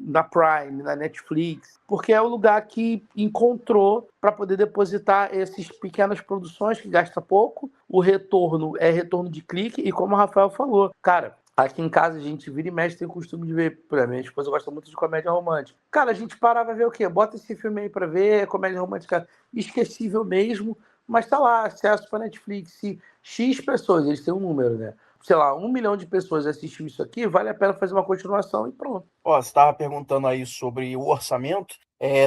na Prime, na Netflix, porque é o lugar que encontrou para poder depositar essas pequenas produções que gasta pouco, o retorno é retorno de clique, e como o Rafael falou, cara, aqui em casa a gente vira e mexe, tem o costume de ver, por exemplo, minha esposa gosta muito de comédia romântica. Cara, a gente parava a ver o quê? Bota esse filme aí pra ver, comédia romântica esquecível mesmo, mas tá lá, acesso pra Netflix. Se X pessoas, eles têm um número, né? Sei lá, 1 milhão de pessoas assistiu isso aqui, vale a pena fazer uma continuação e pronto. Ó, você estava perguntando aí sobre o orçamento.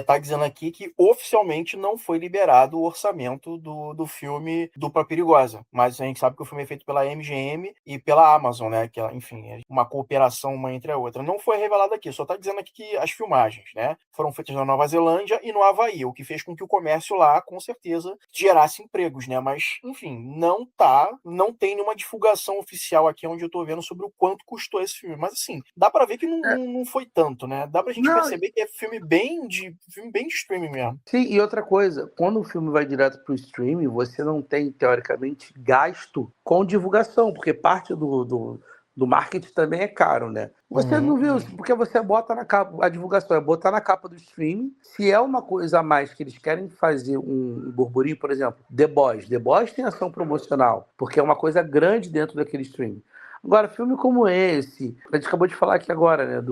Tá dizendo aqui que oficialmente não foi liberado o orçamento do filme Dupla Perigosa. Mas a gente sabe que o filme é feito pela MGM e pela Amazon, né? Que, enfim, é uma cooperação uma entre a outra. Não foi revelado aqui, só está dizendo aqui que as filmagens, né, foram feitas na Nova Zelândia e no Havaí, o que fez com que o comércio lá, com certeza, gerasse empregos, né? Mas, enfim, não tem nenhuma divulgação oficial aqui onde eu tô vendo sobre o quanto custou esse filme. Mas, assim, dá pra ver que não foi tanto, né? Dá pra gente perceber que é filme bem de streaming mesmo. Sim, e outra coisa, quando o filme vai direto pro streaming, você não tem, teoricamente, gasto com divulgação, porque parte do marketing também é caro, né? Você não viu, porque você bota na capa, a divulgação é botar na capa do streaming. Se é uma coisa a mais que eles querem fazer um burburinho, por exemplo, The Boys. The Boys tem ação promocional, porque é uma coisa grande dentro daquele streaming. Agora, filme como esse, a gente acabou de falar aqui agora, né,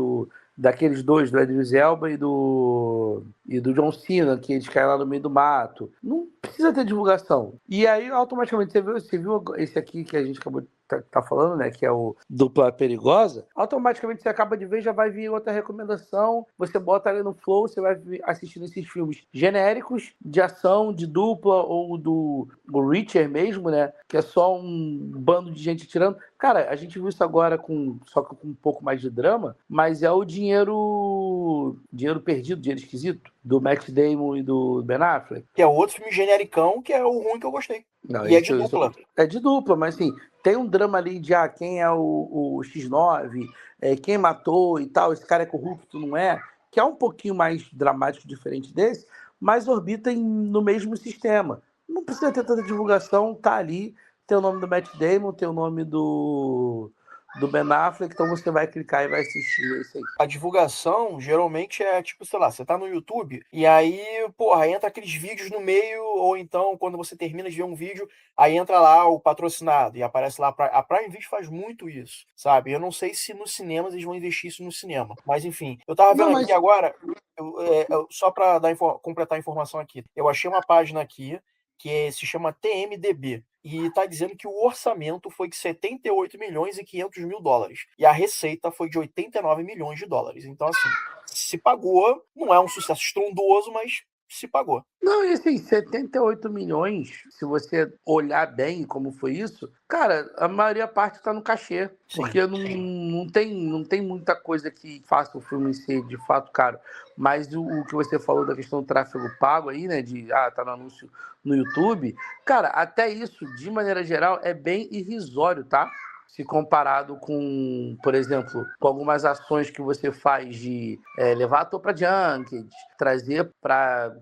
daqueles dois, do Idris Elba e do John Cena, que eles caem lá no meio do mato. Não precisa ter divulgação. E aí, automaticamente, você viu esse aqui que a gente acabou de tá falando, né, que é o Dupla Perigosa, automaticamente você acaba de ver, já vai vir outra recomendação, você bota ali no Flow, você vai assistindo esses filmes genéricos, de ação, de dupla, ou do Reacher mesmo, né, que é só um bando de gente tirando. Cara, a gente viu isso agora só com um pouco mais de drama, mas é o dinheiro perdido, dinheiro esquisito, do Matt Damon e do Ben Affleck. Que é outro filme genericão, que é o ruim que eu gostei. Não, e é de dupla. É de dupla, mas assim, tem um drama ali de quem é o X9, quem matou e tal, esse cara é corrupto, não é? Que é um pouquinho mais dramático, diferente desse, mas orbita no mesmo sistema. Não precisa ter tanta divulgação, tá ali, tem o nome do Matt Damon, tem o nome do Ben Affleck, então você vai clicar e vai assistir isso aí. A divulgação geralmente é tipo, sei lá, você tá no YouTube e aí, porra, entra aqueles vídeos no meio, ou então quando você termina de ver um vídeo, aí entra lá o patrocinado e aparece lá, a Prime Video faz muito isso, sabe? Eu não sei se nos cinemas eles vão investir isso no cinema, mas enfim, eu tava vendo aqui agora, só pra completar a informação aqui, eu achei uma página aqui que se chama TMDB, e está dizendo que o orçamento foi de 78 milhões e 500 mil dólares, e a receita foi de 89 milhões de dólares. Então, assim, se pagou, não é um sucesso estrondoso, mas se pagou. Não, e assim, 78 milhões, se você olhar bem como foi isso, cara, a maioria parte tá no cachê. Sim, porque não tem muita coisa que faça o filme ser de fato caro. Mas o que você falou da questão do tráfego pago aí, né, tá no anúncio no YouTube, cara, até isso, de maneira geral, é bem irrisório, tá? Se comparado com, por exemplo, com algumas ações que você faz de levar ator para junket, trazer para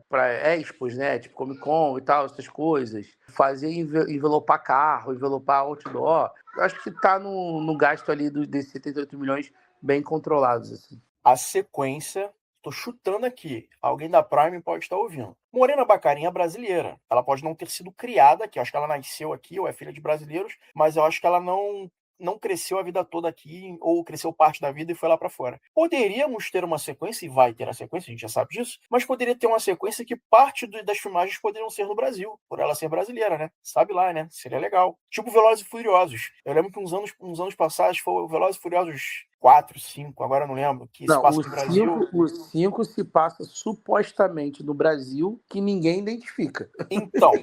expos, né, tipo Comic Con e tal, essas coisas, fazer envelopar carro, envelopar outdoor, eu acho que tá no gasto ali desses 78 milhões bem controlados, assim. A sequência, tô chutando aqui, alguém da Prime pode estar ouvindo. Morena Baccarin é brasileira. Ela pode não ter sido criada aqui, eu acho que ela nasceu aqui ou é filha de brasileiros, mas eu acho que ela não não cresceu a vida toda aqui, ou cresceu parte da vida e foi lá pra fora. Poderíamos ter uma sequência, e vai ter a sequência, a gente já sabe disso, mas poderia ter uma sequência que parte das filmagens poderiam ser no Brasil, por ela ser brasileira, né? Sabe lá, né? Seria legal. Tipo Velozes e Furiosos. Eu lembro que uns anos passados foi o Velozes e Furiosos 4, 5, agora eu não lembro, que se Não, passa no Brasil. o 5 se passa supostamente no Brasil, que ninguém identifica. Então,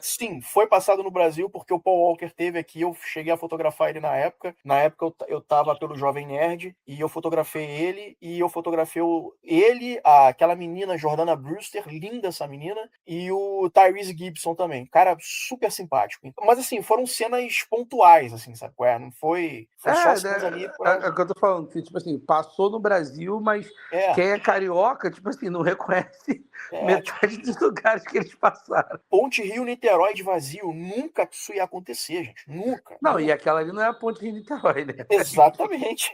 sim, foi passado no Brasil porque o Paul Walker teve aqui, eu cheguei a fotografar ele na época. Na época eu tava pelo Jovem Nerd e eu fotografei ele e eu fotografei aquela menina Jordana Brewster, linda essa menina, e o Tyrese Gibson também, cara super simpático. Mas assim, foram cenas pontuais, assim, sabe? Não foi só cenas ali. É o que eu tô falando, que, tipo assim, passou no Brasil, mas quem é carioca, tipo assim, não reconhece metade dos lugares que eles passaram. Ponte Rio-Niterói de vazio, nunca isso ia acontecer, gente, nunca. Não, e aquela ali não é a Ponte Rio-Niterói, né? Exatamente,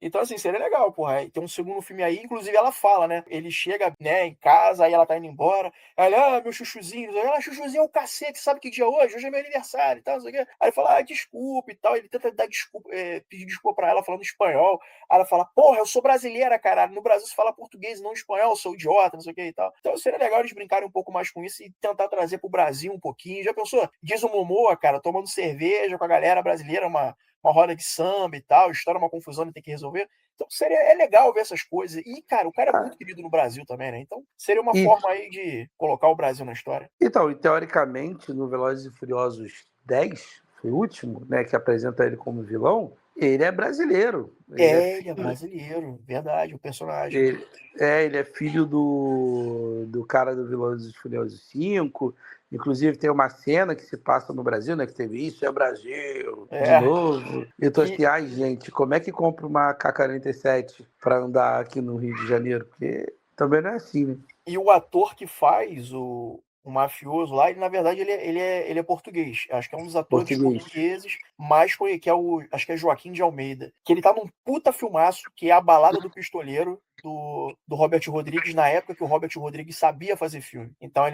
Então, assim, seria legal, porra. Tem um segundo filme aí, inclusive ela fala, né? Ele chega, né, em casa, aí ela tá indo embora. Ela, meu chuchuzinho. Chuchuzinho é o cacete, sabe que dia é hoje? Hoje é meu aniversário e tal, não sei o quê. Aí ele fala, desculpa e tal. Ele tenta dar desculpa, pedir desculpa pra ela falando espanhol. Aí ela fala, porra, eu sou brasileira, caralho. No Brasil se fala português, não espanhol, eu sou idiota, não sei o que e tal. Então seria legal eles brincarem um pouco mais com isso e tentar trazer pro Brasil um pouquinho. Já pensou? Jason Momoa, cara, tomando cerveja com a galera brasileira, uma roda de samba e tal, estoura uma confusão e tem que resolver. Então é legal ver essas coisas. E, cara, o cara é muito querido no Brasil também, né? Então seria uma forma aí de colocar o Brasil na história. Então, e teoricamente, no Velozes e Furiosos 10, foi o último, né, que apresenta ele como vilão, ele é brasileiro. Ele é brasileiro, verdade, o personagem. Ele é filho do cara do Velozes e Furiosos 5. Inclusive tem uma cena que se passa no Brasil, né? Que teve isso, é Brasil, de novo. Eu tô assim, ai gente, como é que compra uma K-47 pra andar aqui no Rio de Janeiro? Porque também não é assim, né? E o ator que faz o mafioso lá, ele na verdade ele é português. Acho que é um dos atores portugueses mais conhecidos, que acho que é Joaquim de Almeida. Que ele tá num puta filmaço, que é A Balada do Pistoleiro, do Robert Rodrigues, na época que o Robert Rodrigues sabia fazer filme. Então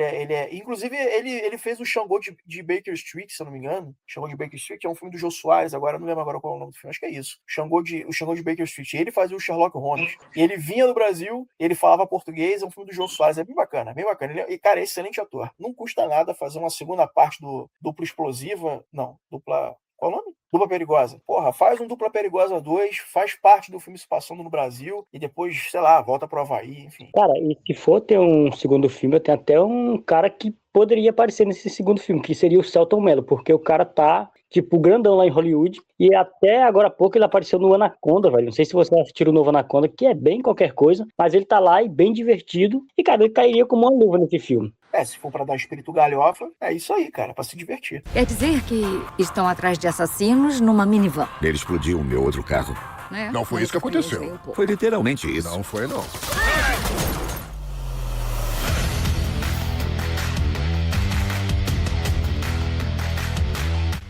inclusive ele fez o Xangô de Baker Street, se eu não me engano. Xangô de Baker Street, que é um filme do Jô Soares, agora eu não lembro agora qual é o nome do filme, acho que é isso. O Xangô de Baker Street. Ele fazia o Sherlock Holmes. E ele vinha do Brasil, ele falava português, é um filme do Jô Soares, é bem bacana, bem bacana. E, cara, é excelente ator. Não custa nada fazer uma segunda parte do Dupla Explosiva, não, Dupla... Qual o nome? Dupla Perigosa. Porra, faz um Dupla Perigosa 2, faz parte do filme se passando no Brasil e depois, sei lá, volta pro Havaí, enfim. Cara, e se for ter um segundo filme, eu tenho até um cara que poderia aparecer nesse segundo filme, que seria o Selton Mello, porque o cara tá, tipo, grandão lá em Hollywood, e até agora há pouco ele apareceu no Anaconda, velho. Não sei se você assistiu o novo Anaconda, que é bem qualquer coisa, mas ele tá lá e bem divertido, e, cara, ele cairia como uma luva nesse filme. Se for pra dar espírito galhofa, é isso aí, cara, pra se divertir. Quer dizer que estão atrás de assassinos numa minivan. Ele explodiu o meu outro carro. Não foi isso que aconteceu. Foi literalmente isso. Não foi, não.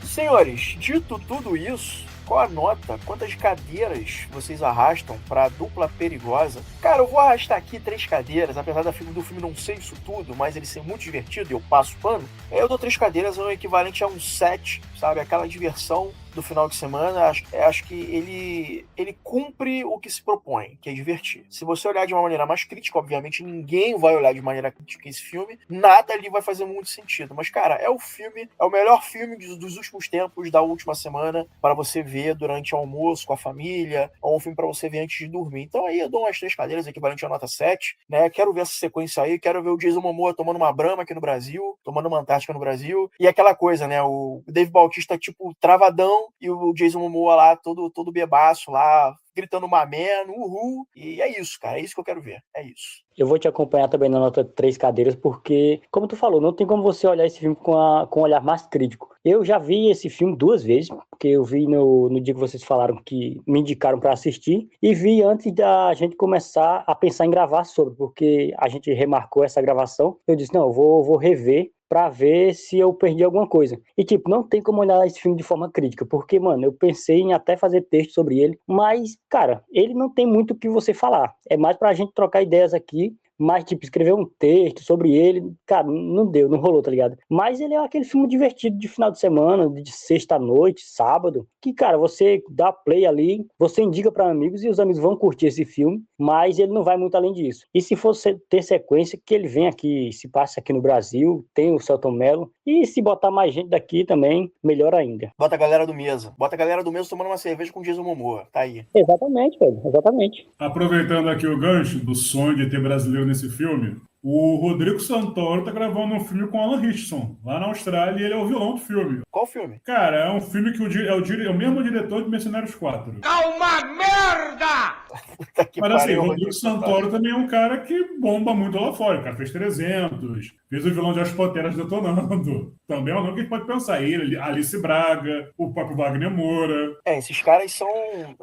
Senhores, dito tudo isso, qual a nota? Quantas cadeiras vocês arrastam pra Dupla Perigosa? Cara, eu vou arrastar aqui 3 cadeiras, apesar do filme não ser isso tudo, mas ele ser muito divertido e eu passo pano. Eu dou 3 cadeiras, é o equivalente a um 7, sabe? Aquela diversão do final de semana. Acho que ele cumpre o que se propõe, que é divertir. Se você olhar de uma maneira mais crítica, obviamente ninguém vai olhar de maneira crítica esse filme, nada ali vai fazer muito sentido. Mas, cara, é o melhor filme dos últimos tempos, da última semana, para você ver durante o almoço com a família, ou um filme para você ver antes de dormir. Então aí eu dou umas 3 cadeiras, equivalente a nota 7, né? Quero ver essa sequência aí, quero ver o Jason Momoa tomando uma Brahma aqui no Brasil, tomando uma Antártica no Brasil, e aquela coisa, né? O Dave Bautista, tipo, travadão, e o Jason Momoa lá, todo bebaço lá, gritando mameno, uhul, e é isso, cara, é isso que eu quero ver, é isso. Eu vou te acompanhar também na nota 3 cadeiras, porque, como tu falou, não tem como você olhar esse filme com um olhar mais crítico. Eu já vi esse filme 2 vezes, porque eu vi no dia que vocês falaram que me indicaram para assistir, e vi antes da gente começar a pensar em gravar sobre, porque a gente remarcou essa gravação. Eu disse, não, eu vou rever pra ver se eu perdi alguma coisa. E, tipo, não tem como olhar esse filme de forma crítica, porque, mano, eu pensei em até fazer texto sobre ele, mas, cara, ele não tem muito o que você falar. É mais pra gente trocar ideias aqui, mas, tipo, escrever um texto sobre ele, cara, não deu, não rolou, tá ligado? Mas ele é aquele filme divertido de final de semana, de sexta-noite, sábado, que, cara, você dá play ali, você indica pra amigos e os amigos vão curtir esse filme, mas ele não vai muito além disso. E se for ter sequência, que ele vem aqui, se passa aqui no Brasil, tem o Selton Mello, e se botar mais gente daqui também, melhor ainda. Bota a galera do Mesa. Bota a galera do Mesa tomando uma cerveja com Jason Momoa. Tá aí. Exatamente, velho, exatamente. Aproveitando aqui o gancho do sonho de ter brasileiro nesse filme, o Rodrigo Santoro tá gravando um filme com Alan Ritchson, lá na Austrália, e ele é o vilão do filme. Qual filme? Cara, é um filme que é o mesmo diretor de Mercenários 4. Calma, merda! Mas assim, o Rodrigo Santoro também é um cara que bomba muito lá fora. O cara fez 300, fez o vilão de As Panteras Detonando. Também é um nome que a gente pode pensar. Ele, Alice Braga, o próprio Wagner Moura. Esses caras são...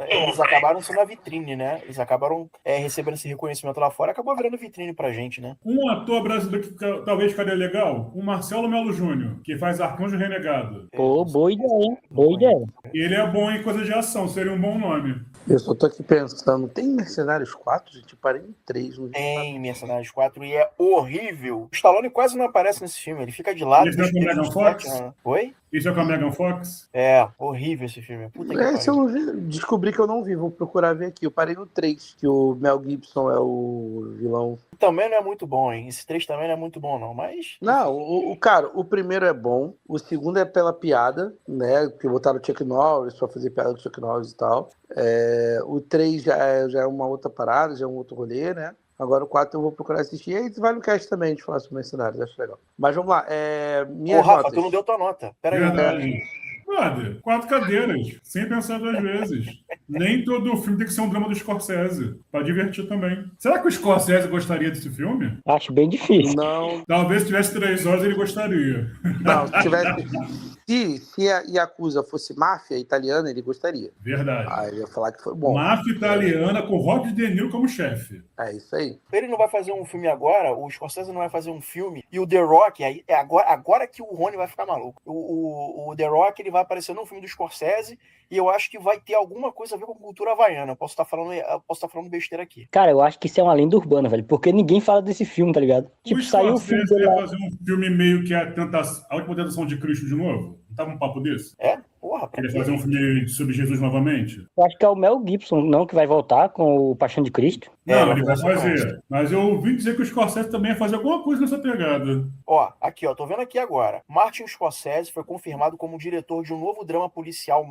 Eles acabaram sendo a vitrine, né? Eles acabaram recebendo esse reconhecimento lá fora, acabou virando vitrine pra gente, né? Um ator brasileiro que talvez ficaria legal, o Marcelo Melo Júnior, que faz Arcanjo Renegado. Pô, boa ideia, boa ideia. Ele é bom em coisa de ação, seria um bom nome. Eu só tô aqui pensando, tem Mercenários 4? Gente, eu parei em 3. Tem Mercenários 4 e é horrível. O Stallone quase não aparece nesse filme, ele fica de lado. Esse é com a Megan Fox? Oi? Isso é com a Megan Fox? É, horrível esse filme. Puta que Esse eu descobri que eu não vi, vou procurar ver aqui. Eu parei no 3, que o Mel Gibson é o vilão. Também não é muito bom, hein? Esse 3 também não é muito bom, não, mas... Não, cara, o primeiro é bom, o segundo é pela piada, né? Porque botaram o Chuck Norris pra fazer piada do Chuck Norris e tal. O 3 já é uma outra parada, já é um outro rolê, né? Agora o 4 eu vou procurar assistir. E aí vai no cast também, a gente fala sobre Mercenários, acho legal. Mas vamos lá, minhas Rafa, notas. tu não deu tua nota. Pera aí. Verdade. Brother, 4 cadeiras, sem pensar 2 vezes. Nem todo filme tem que ser um drama do Scorsese, pra divertir também. Será que o Scorsese gostaria desse filme? Acho bem difícil. Não. Talvez se tivesse 3 horas ele gostaria. Não, se tivesse... Se a Yakuza fosse máfia italiana, ele gostaria. Verdade. Aí eu ia falar que foi bom. Máfia italiana com Robert De Niro como chefe. É isso aí. Ele não vai fazer um filme agora, o Scorsese não vai fazer um filme, e o The Rock, aí é agora que o Rony vai ficar maluco. O The Rock, ele vai aparecer num filme do Scorsese, e eu acho que vai ter alguma coisa a ver com a cultura havaiana. Eu posso estar falando besteira aqui. Cara, eu acho que isso é uma lenda urbana, velho, porque ninguém fala desse filme, tá ligado? Tipo, saiu o filme dele lá. Fazer um filme meio que a última tentação de Cristo de novo? Não tava um papo desse? Porra, queria fazer um filme sobre Jesus novamente? Eu acho que é o Mel Gibson, não, que vai voltar com o Paixão de Cristo. Não, ele vai fazer. Mas eu ouvi dizer que o Scorsese também ia fazer alguma coisa nessa pegada. Aqui, tô vendo aqui agora. Martin Scorsese foi confirmado como diretor de um novo drama policial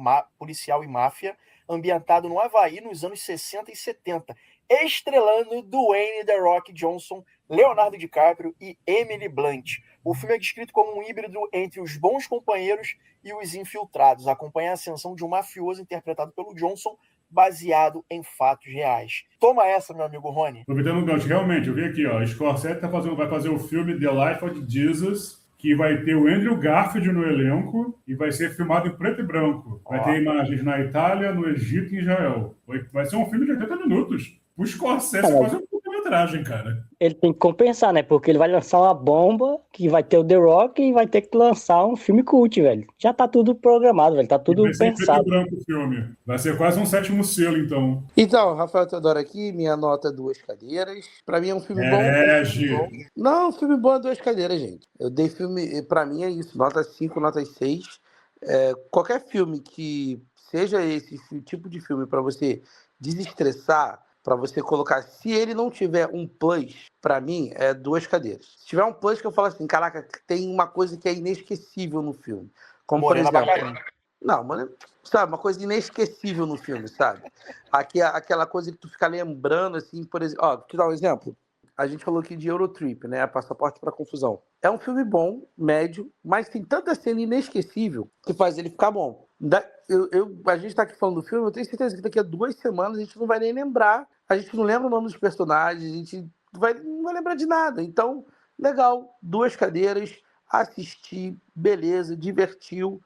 e máfia, ambientado no Havaí nos anos 60 e 70, estrelando Dwayne The Rock Johnson, Leonardo DiCaprio e Emily Blunt. O filme é descrito como um híbrido entre Os Bons Companheiros e Os Infiltrados. Acompanha a ascensão de um mafioso interpretado pelo Johnson, baseado em fatos reais. Toma essa, meu amigo Rony. Aproveitando o gancho, realmente, eu vi aqui, Scorsese vai fazer o filme The Life of Jesus, que vai ter o Andrew Garfield no elenco e vai ser filmado em preto e branco. Vai ter imagens na Itália, no Egito e em Israel. Vai ser um filme de 80 minutos. O Scorsese faz uma curta-metragem, cara. Ele tem que compensar, né? Porque ele vai lançar uma bomba que vai ter o The Rock e vai ter que lançar um filme cult, velho. Já tá tudo programado, velho. Tá tudo vai ser pensado. Preto e branco o filme. Vai ser quase um 7º selo, então. Então, Rafael Teodoro aqui, minha nota é 2 cadeiras. Pra mim é um filme bom. Não, um filme bom é 2 cadeiras, gente. Eu dei filme, pra mim é isso, nota 5, nota 6. Qualquer filme que seja esse tipo de filme pra você desestressar, para você colocar, se ele não tiver um plus, para mim, é 2 cadeiras. Se tiver um plus que eu falo assim, caraca, tem uma coisa que é inesquecível no filme. Como, por exemplo... Não, mano, sabe, uma coisa inesquecível no filme, sabe? Aquela coisa que tu fica lembrando, assim, por exemplo... Ó, te dar um exemplo. A gente falou aqui de Eurotrip, né? Passaporte para Confusão. É um filme bom, médio, mas tem tanta cena inesquecível que faz ele ficar bom. A gente tá aqui falando do filme, eu tenho certeza que daqui a 2 semanas a gente não vai nem lembrar. A gente não lembra o nome dos personagens, a gente não vai lembrar de nada. Então, legal, 2 cadeiras, assisti, beleza, divertiu.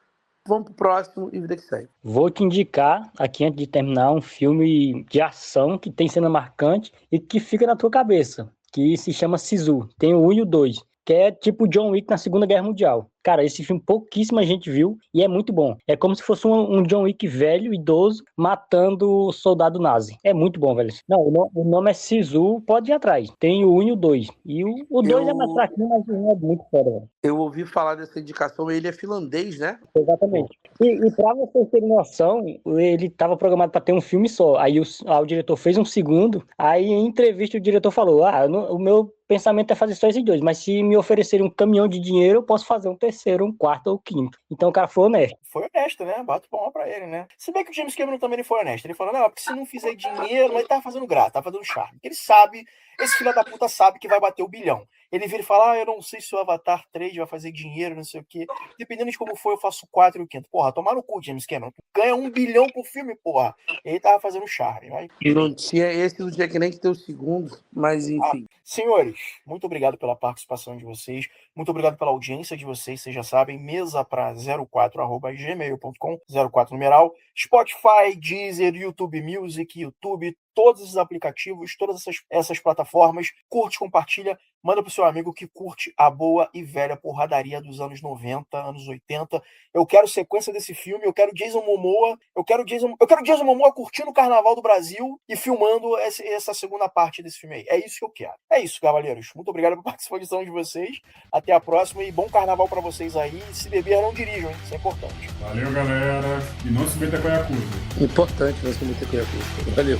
Vamos pro próximo e vida que segue. Vou te indicar, aqui antes de terminar, um filme de ação que tem cena marcante e que fica na tua cabeça, que se chama Sisu. Tem o 1 e o 2, que é tipo John Wick na Segunda Guerra Mundial. Cara, esse filme pouquíssima gente viu e é muito bom. É como se fosse um John Wick velho, idoso, matando o soldado nazi. É muito bom, velho. Não, o nome é Sisu, pode ir atrás. Tem o 1 e o 2. E o 2 é mais fraquinho, mas o 1 é muito foda, velho. Eu ouvi falar dessa indicação, ele é finlandês, né? Exatamente. E pra vocês terem noção, ele tava programado pra ter um filme só. Aí o diretor fez um segundo. Aí em entrevista o diretor falou: o meu pensamento é fazer só esses 2, mas se me oferecerem um caminhão de dinheiro, eu posso fazer um terceiro, um quarto ou quinto. Então o cara foi honesto. Foi honesto, né? Bato palma pra ele, né? Se bem que o James Cameron também foi honesto. Ele falou, não, porque se não fizer dinheiro, mas ele tava fazendo graça, tava fazendo charme. Ele sabe, esse filho da puta sabe que vai bater o bilhão. Ele vira e fala, eu não sei se o Avatar 3 vai fazer dinheiro, não sei o quê. Dependendo de como for, eu faço 4 e o quinto. Porra, tomar no cu, James Cameron. Ganha 1 bilhão por filme, porra. Ele tava fazendo charme. Vai. E não tinha esse, não tinha que nem que ter o segundo, mas enfim. Senhores, muito obrigado pela participação de vocês. Muito obrigado pela audiência de vocês. Vocês já sabem, mesapra04@gmail.com, 04 numeral. Spotify, Deezer, YouTube Music, YouTube, todos esses aplicativos, todas essas plataformas. Curte, compartilha, manda pro seu amigo que curte a boa e velha porradaria dos anos 90, anos 80. Eu quero sequência desse filme, eu quero Jason Momoa, eu quero Jason Momoa curtindo o Carnaval do Brasil e filmando essa segunda parte desse filme aí. É isso que eu quero. É isso, cavaleiros. Muito obrigado pela participação de vocês. Até a próxima e bom carnaval pra vocês aí. Se beber, não dirijam, hein? Isso é importante. Valeu, galera. E não se meta com a Yakuza. Importante não se meter com a Yakuza. Valeu.